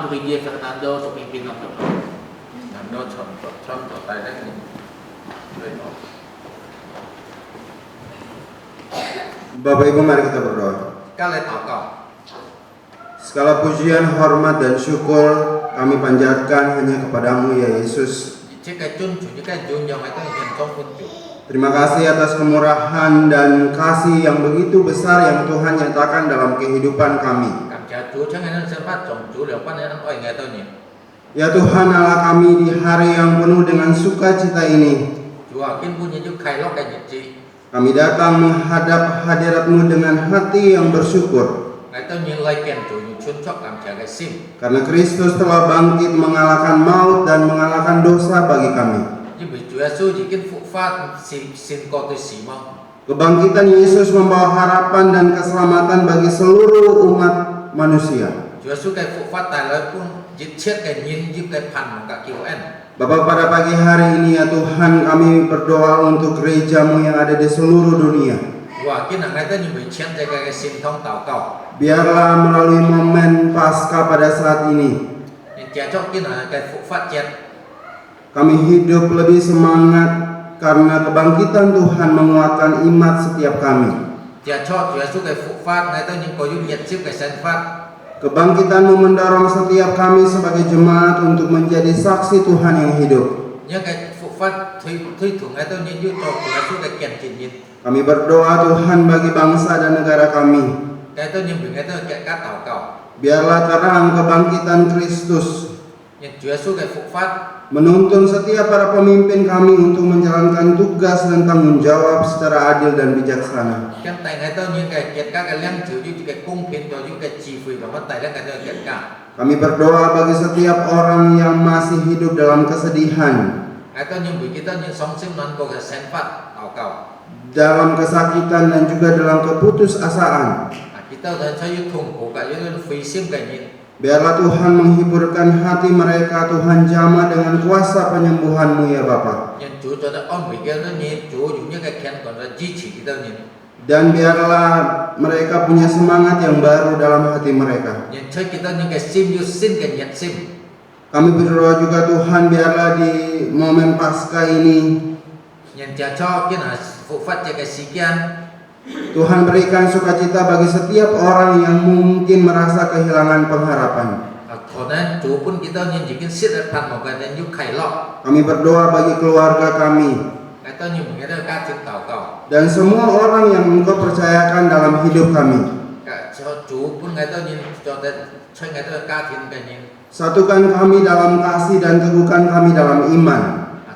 PJ Fernando untuk pimpinan doa. Nó chọn tay đấy. Đấy nó. Bapak Ibu, mari kita berdoa. Các lễ祷告. Segala pujian, hormat, dan syukur kami panjatkan hanya kepadamu ya Yesus. Chứ cái chun chủ như cái chun yang itu yang trong pun chủ. Terima kasih atas kemurahan dan kasih yang begitu besar yang Tuhan nyatakan dalam kehidupan kami. Cảm謝Chúa chẳng hạn sẽ phát trong Chúa liệu phát nên oi nghe tôi nhỉ. Ya Tuhan Allah kami, di hari yang penuh dengan sukacita ini, Chúa kiên punya juga khai lok cái nhật chi. kami datang menghadap hadirat-Mu dengan hati yang bersyukur. Ngày tôi nhìn lại kèm Chúa những chuyên chóc cảm謝cái sim. Karena Kristus telah bangkit mengalahkan maut dan mengalahkan dosa bagi kami. Như vì Chúa Giêsu chỉ kiên phục phát xin có tôi xỉ mong. Kebangkitan Yesus membawa harapan dan keselamatan bagi seluruh umat manusia. Chúa Giêsu cái phục phát tài lợi pun giết chết cái nhìn giúp cái phần của cả kiều en. Bapak, pada pagi hari ini ya Tuhan, kami berdoa untuk gereja-Mu yang ada di seluruh dunia. Và cái ngày tôi như vì chiến cái xin thông tạo cầu. Biarlah melalui momen Paskah pada saat ini, Nhưng cha chóc cái phục phát chết. kami hidup lebih semangat karena kebangkitan Tuhan menguatkan iman setiap kami. Cha cho Chúa Giêsu cái phục phát ngày tôi những có giúp nhận giúp cái sinh phát. Kebangkitan-Mu mendorong setiap kami sebagai jemaat untuk menjadi saksi Tuhan yang hidup. Nhưng cái phục phát thủy thủ ngày tôi những giúp cho Chúa Giêsu cái kiện trình nhìn. Kami berdoa Tuhan bagi bangsa dan negara kami. Cái tôi những vì ngày tôi cái các tạo cầu. Biarlah terang kebangkitan Kristus Nhưng Chúa Giêsu cái phục phát menuntun setiap para pemimpin kami untuk menjalankan tugas dan tanggung jawab secara adil dan bijaksana. cái tay ngày tôi những cái kiện các cái lăng chịu giúp cái cung phiền cho giúp cái chi phí và mất tài lăng cái tôi kiện cả. Kami berdoa bagi setiap orang yang masih hidup dalam kesedihan, Ngày tôi những vì kita những sống sinh non có cái sinh phát tạo cầu. dalam kesakitan dan juga dalam keputusasaan. Kita dan saya tunggu kat jadi free sim kan ni. Biarlah Tuhan menghiburkan hati mereka, Tuhan jamah dengan kuasa penyembuhan-Mu ya Bapa. Yang Chúa cho ta on vì cái đó ni, Chúa dùng những cái khen còn là duy trì kita ni. Dan biarlah mereka punya semangat yang baru dalam hati mereka. Yang chơi kita những cái sim như xin cái nhật sim. Kami berdoa juga Tuhan, biarlah di momen Paskah ini Yang cha cho cái là phụ phát cho cái sự kiện. Tuhan berikan sukacita bagi setiap orang yang mungkin merasa kehilangan pengharapan. Karena Chúa pun kita những cái siết ở phần một cái nên giúp khai lọ. Kami berdoa bagi keluarga kami Cái tôi những cái đó các thiên tạo cầu. dan semua orang yang Engkau percayakan dalam hidup kami. Cả cho Chúa pun cái tôi những cho ta chơi cái đó các thiên cái những. Satukan kami dalam kasih dan teguhkan kami dalam iman.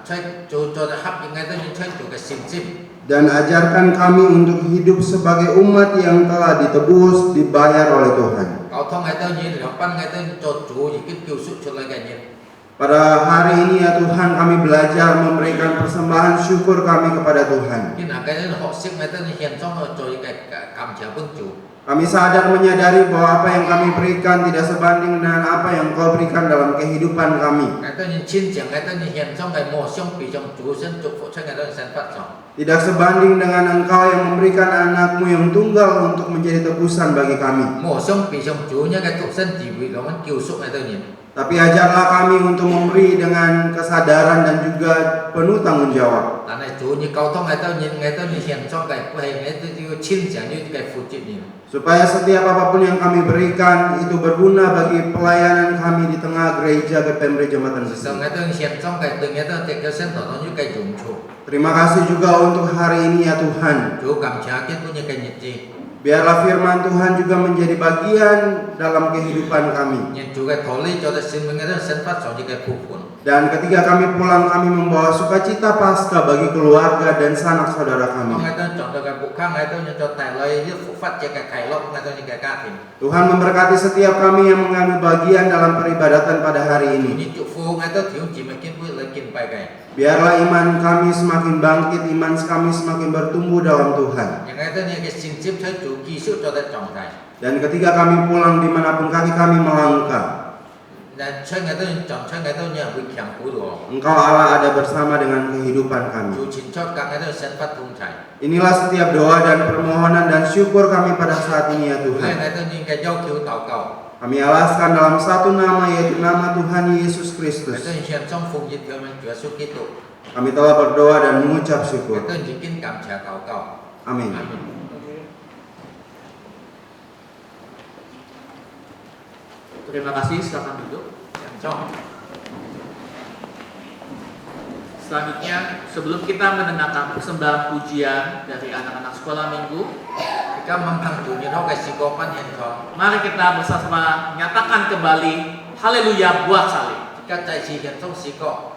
Chơi Chúa cho ta hấp những cái đó những chơi Chúa cái sim sim. Dan ajarkan kami untuk hidup sebagai umat yang telah ditebus, dibayar oleh Tuhan. Cậu thông ngày tôi nhìn là ban ngày tôi cho Chúa những cái cứu赎cho lại cái nhìn. Pada hari ini ya Tuhan, kami belajar memberikan persembahan syukur kami kepada Tuhan. Khi nào cái đó họ xếp ngày tôi hiện trong họ cho cái cảm giác vâng Chúa. Kami sadar menyadari bahwa apa yang kami berikan tidak sebanding dengan apa yang Kau berikan dalam kehidupan kami. Ngày tôi nhìn chiến trường ngày tôi nhìn hiện trong ngày mùa xong bị trong Chúa dân chụp phụ cho ngày tôi sản phát trong. Tidak sebanding dengan Engkau yang memberikan anakmu yang tunggal untuk menjadi tebusan bagi kami. Mùa xong bị trong Chúa nhá cái thuộc dân chỉ vì đóมันcứu赎ngày tôi nhìn. Tapi ajarlah kami untuk memberi dengan kesadaran dan juga penuh tanggung jawab. Là này Chúa như cậu thông ngày tôi nhìn hiện trong cái ngày tôi như chiến trường như cái phụ chịu nhìn. Supaya setiap apapun yang kami berikan itu berguna bagi pelayanan kami di tengah gereja GPMD Jembatan Besi. Sau ngày tôi hiện trong cái từng ngày tôi take cái sân nó như cái dùng Chúa. Terima kasih juga untuk hari ini ya Tuhan. Chúa cảm giác cái punya cái nhật gì. Biarlah firman Tuhan juga menjadi bagian dalam kehidupan kami. Nhưng Chúa cái thổ lý cho ta xin mình cái đó sân phát trong như cái phụ phun. Dan ketika kami pulang, kami membawa sukacita Paskah bagi keluarga dan sanak saudara kami. Ngày tôi chọn được cái vụ khác ngày tôi cho tài lời giúp phụ phát cho cái khai lộc ngày tôi như cái cá thìn. Tuhan memberkati setiap kami yang mengambil bagian dalam peribadatan pada hari ini. Như trụ phu ngày tôi thiếu chỉ mà kiếm vui lấy kiếm bài cái. Biarlah iman kami semakin bangkit, iman kami semakin bertumbuh dalam Tuhan. Nhưng ngày tôi như cái xin tiếp thấy Chúa Giêsu cho ta trọng thầy. Dan ketika kami pulang dimanapun kaki kami melangkah, Dan chơi ngày tôi chọn chơi ngày tôi như bị kẹm cú đồ. Engkau Allah ada bersama dengan kehidupan kami. Chúa chính cho các ngày tôi sân phát thung thầy. Inilah setiap doa dan permohonan dan syukur kami pada saat ini ya Ngày Tuhan. ngày tôi như cái giao cứu tạo cầu. Kami alaskan dalam satu nama, yaitu nama Tuhan Yesus Cái Kristus. tên hiện trong phụng dịch của mình Chúa Giêsu Kitô. Kami telah berdoa dan mengucap Cái syukur. tên chỉ kính cảm謝cầu cầu. Amin. Amin. Terima kasih, silakan duduk. Yang trong. Selanjutnya, sebelum kita mendengarkan persembahan pujian dari anak-anak sekolah minggu, Các mang thằng chủ như nó cái sĩ có quan hệ thôi. mari kita bersama nyatakan kembali haleluya buat salib. Các tài sĩ hiện trong sĩ có.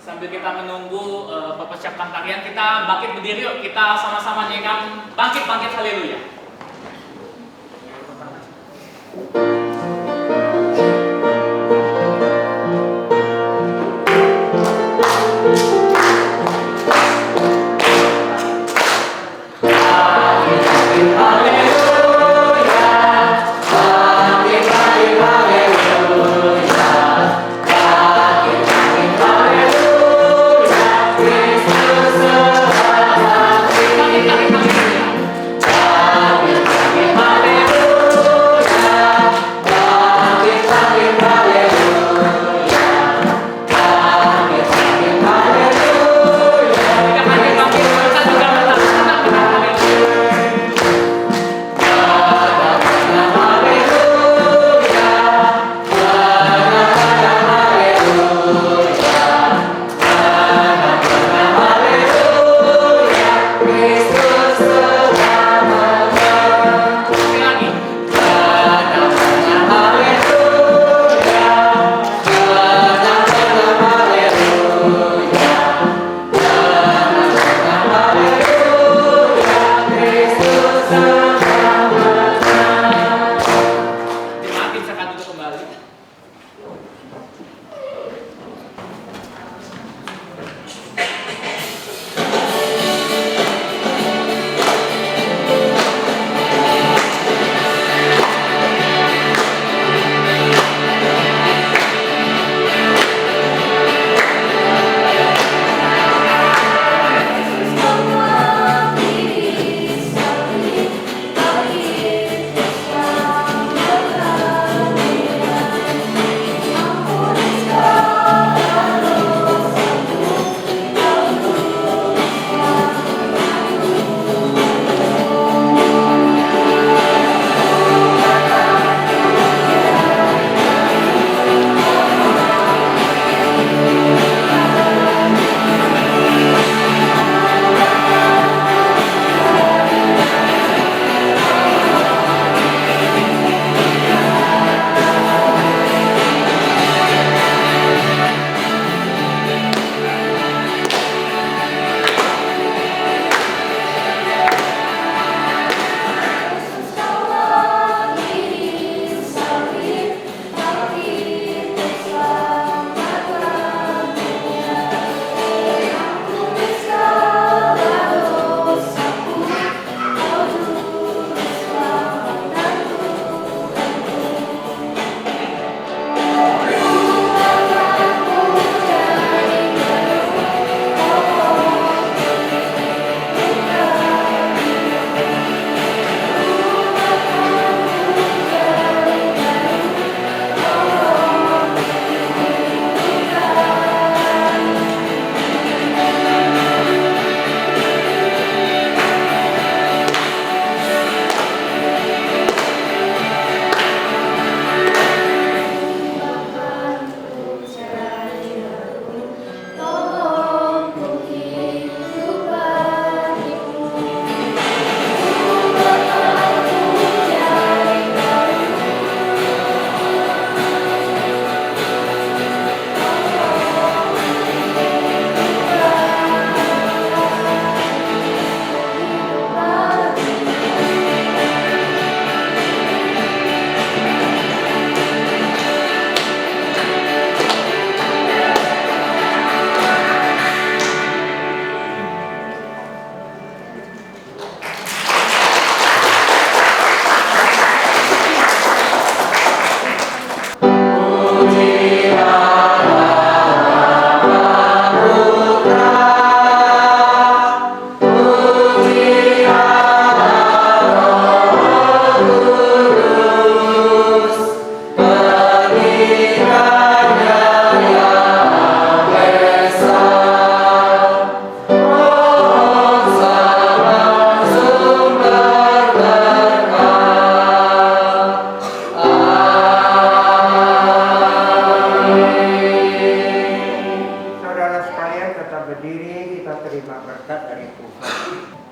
Sambil kita menunggu persiapan tarian, kita bangkit berdiri yuk, kita sama-sama nyanyikan bangkit bangkit haleluya.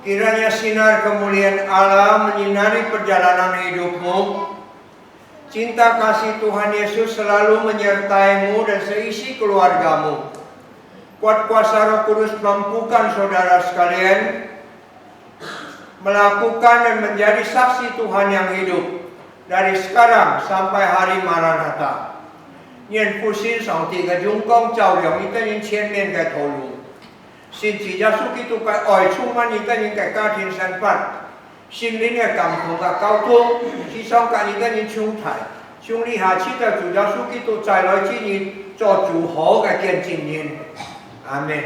Kiranya sinar kemuliaan Allah menyinari perjalanan hidupmu. Cinta kasih Tuhan Yesus selalu menyertaimu dan seisi keluargamu. Kuat kuasa Roh Kudus mampukan saudara sekalian melakukan dan menjadi saksi Tuhan yang hidup dari sekarang sampai hari Maranatha. 愿父心上帝嘅荣光照亮你个人前面嘅道路，信主耶穌基督嘅愛充滿你個人嘅家庭生活，心靈嘅感動嘅交通，至上嘅你個人充態，將你下次嘅主耶穌基督再來之日做主好嘅見證人。阿門。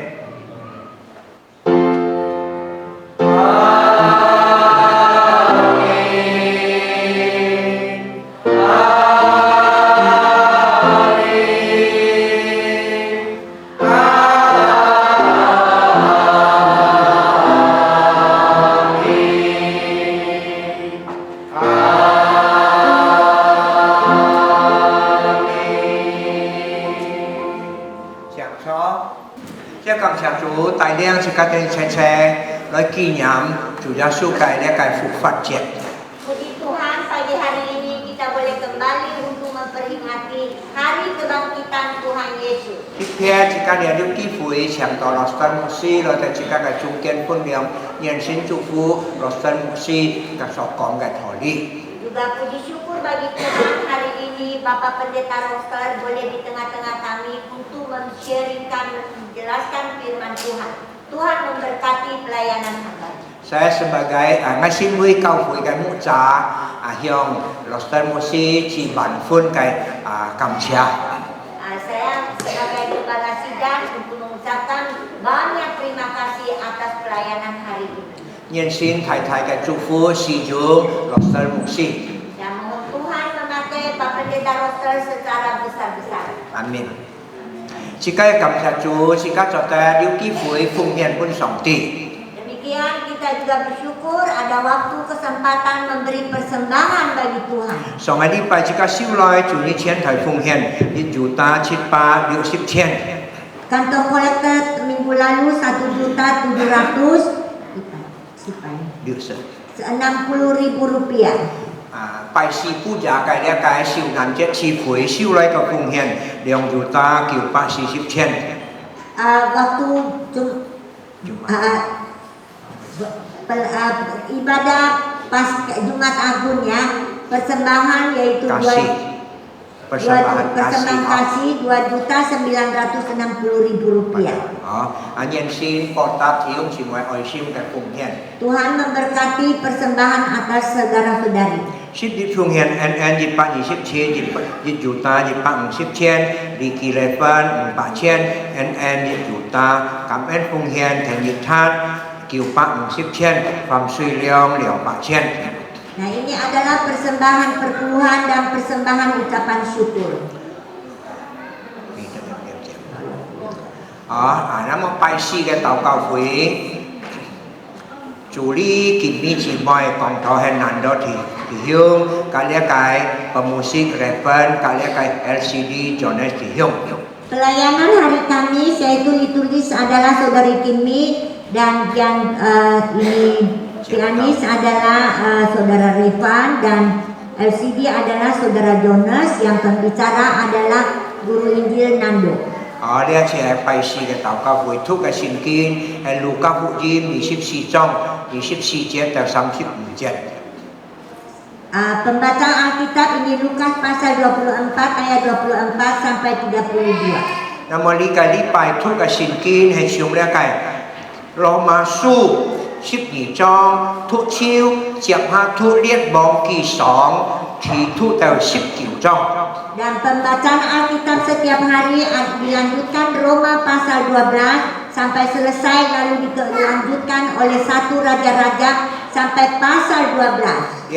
Cảm謝主帶領住家庭車車來紀念主耶穌嘅復活節。 Puji Tuhan, pagi hari ini kita boleh kembali untuk memperingati hari kebangkitan Tuhan Yesus. 今天自家嘅有機會請到羅斯特牧師來到自家嘅中間分享，延伸祝福羅斯特牧師嘅所講嘅道理。 Juga puji syukur bagi Tuhan hari ini Bapak Pendeta Roster boleh di tengah-tengah kami untuk men-sharingkan, menjelaskan firman Tuhan. Tuhan memberkati pelayanan hamba. Saya sebagai ngasih mui kau hội cái mũ trà hiong Roster牧師chỉ bản phun cái cảm謝。 Saya sebagai kepala sidang untuk mengucapkan banyak terima kasih atas pelayanan hari ini. Nhân xin thái thái cái祝福sử dụng Roster牧師。 Dan mohon Tuhan memakai Pak Pendeta Roster secara besar-besar. Amin. Jika cảm謝主，jika kita有機會奉獻本上帝。 Demikian kita juga bersyukur ada waktu kesempatan memberi persembahan bagi Tuhan. 上個禮拜jika siêu來主你前台奉獻1.760.000。 Kantong kolektor minggu lalu 1.760.000 rupiah. 拜師पूजा cái siêu ngàn chết chi phối siêu來個奉獻2.940.000。 Waktu ibadah pas Jumat Agungnya persembahan yaitu persembahan kasih 2.960.000 rupiah. Nhân xin Bồ Tát thiếu chỉ ngoài ỏi xin cái phụng hiền. Tuhan memberkati persembahan atas saudara-saudari. Xin đi phụng hiền en di pak di sip chen di juta di pak sip chen di kirepan 4.000 en di juta cảm ơn phụng hiền thành di than kiu pak sip chenความช่วยเหลือเหลียว 4.000. Nah, ini adalah persembahan perpuluhan dan persembahan ucapan syukur. Nam mô Pai Si cái tàu cao quý chủ lý kỷ mi chỉ mọi còn thọ hẹn nạn đó thì hương cả lẽ cái pemusik reference cả lẽ cái LCD Jonas thì hương. Pelayanan hari Kamis yaitu liturgis adalah Saudari Kimi dan yang ini pianis adalah Saudara Revan dan LCD adalah Saudara Jonas, yang pembicara adalah Guru Injil Nando. Dia sẽ Pai Si cái tàu cao quý thúc cái xin kinh Luka Vũ Diêm 24 trong 24 节到35节。 Pembaca Alkitab ini Lukas pasal 24 ayat 24 sampai 32. Namun lipai thúc cái xin kinh hay chúng ra cái Roma su 12 trong thúc chiêu chẹp hạ thúc liệt bóng kỳ 2 thì thúc tàu 19 trong. Dan pembacaan Alkitab setiap hari dilanjutkan Roma pasal 12 sampai selesai, lalu dilanjutkan oleh 1 Raja-Raja sampai pasal 12.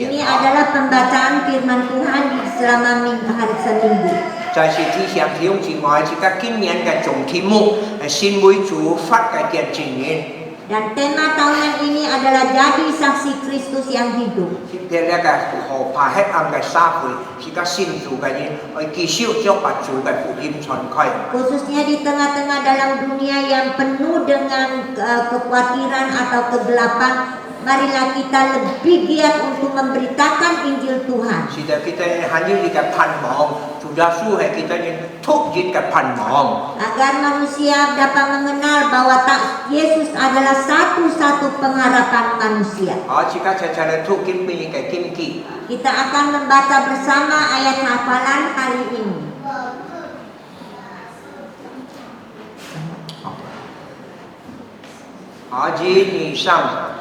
Ini adalah pembacaan firman Tuhan selama hari Seminggu. Tại sự thi hiệp thiếu chỉ mọi chỉ các kinh nghiệm cái tổng thi mục xin mối chú phát cái tiền trình nhiên. Dan tema tahunan ini adalah jadi saksi Kristus yang hidup. 今天呢个河拍黑暗嘅社會，是個信主嘅人，去繼續將把主嘅福音傳開。 Khususnya di tengah-tengah dalam dunia yang penuh dengan kekhawatiran atau kegelapan, marilah kita lebih giat untuk memberitakan Injil Tuhan. 是的，kita ini hanya di盼望，主耶穌係kita ini 突然嘅盼望。 Agar manusia dapat mengenal bahwa Yesus adalah satu-satu pengharapan manusia. 而家就嚟讀經篇嘅經記。 Kita akan membaca bersama ayat hafalan hari ini. 而今以上，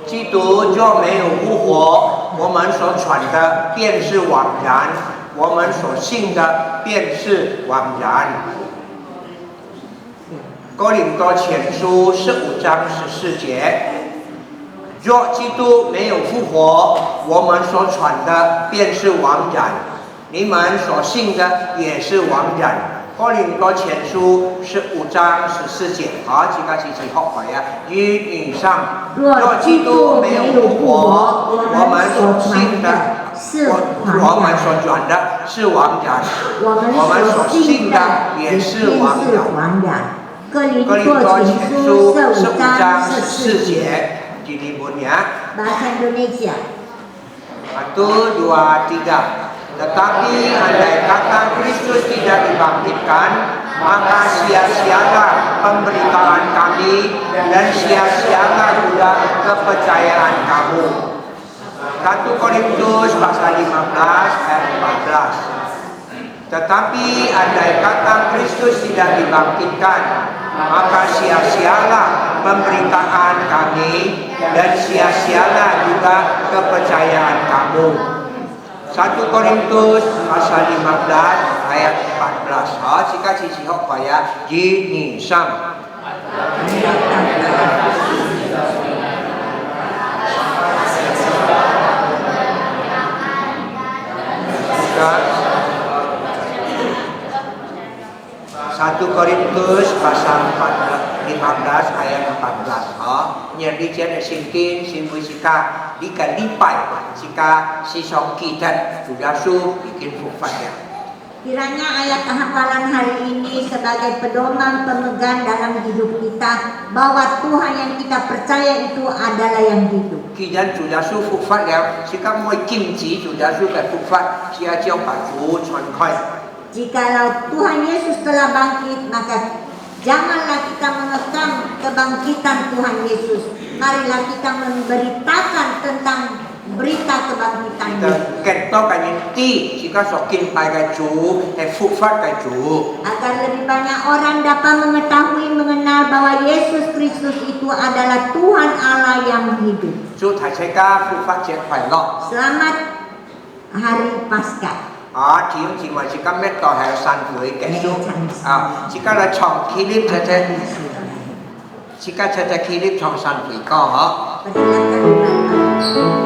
基督若没有复活，我们所传的便是枉然，我们所信的便是枉然。哥林多前书15章14节。 若基督没有复活，我们所传的便是枉然，你们所信的也是枉然。哥林多前书15章14节，好，这个是学会啊。以上，若基督没有复活，我们所信的我们所传的是枉然，我们所信的也是枉然。哥林多前书15章14节。 Jadi bunyinya Bahasa Indonesia. 1, 2, 3. Tetapi andai kata Kristus tidak dibangkitkan, maka sia-sialah pemberitaan kami dan sia-sialah juga kepercayaan kamu. 1 Korintus pasal 15 ayat 14. Tetapi andai kata Kristus tidak dibangkitkan, maka sia-sialah pemberitaan kami dan sia-sialah juga kepercayaan kamu. 1 Korintus pasal 15 ayat 14. 好，这个是学会啊，以上。1 Korintus pasal 15 ayat 14. Nhân đi trên xin kinh xin vui sika đi cả đi phải sika si song kita sudah su bikin fufanya. Kiranya ayat hafalan hari ini sebagai pedoman pemegang dalam hidup kita bahwa Tuhan yang kita percaya itu adalah yang hidup. Khi nhân sudah su fufat ya, sika moi kim chỉ sudah su cái fufat, sia chiao把主传开。 Jikalau Tuhan Yesus telah bangkit, maka janganlah kita mengekang kebangkitan Tuhan Yesus. Marilah kita memberitakan tentang berita kebangkitan Yesus. Kita kan ti, jika sokin pai chủ, fufat chủ. Agar lebih banyak orang dapat mengetahui, mengenal bahwa Yesus Kristus itu adalah Tuhan Allah yang hidup. Chủ thầy sai ca fufat chết phải lo. Selamat Hari Paskah. Chỉ mà chỉ có mét tòa hệ san với cái số chỉ có là chọn khí clip chỉ có clip chọn san với có hả? Persilakan.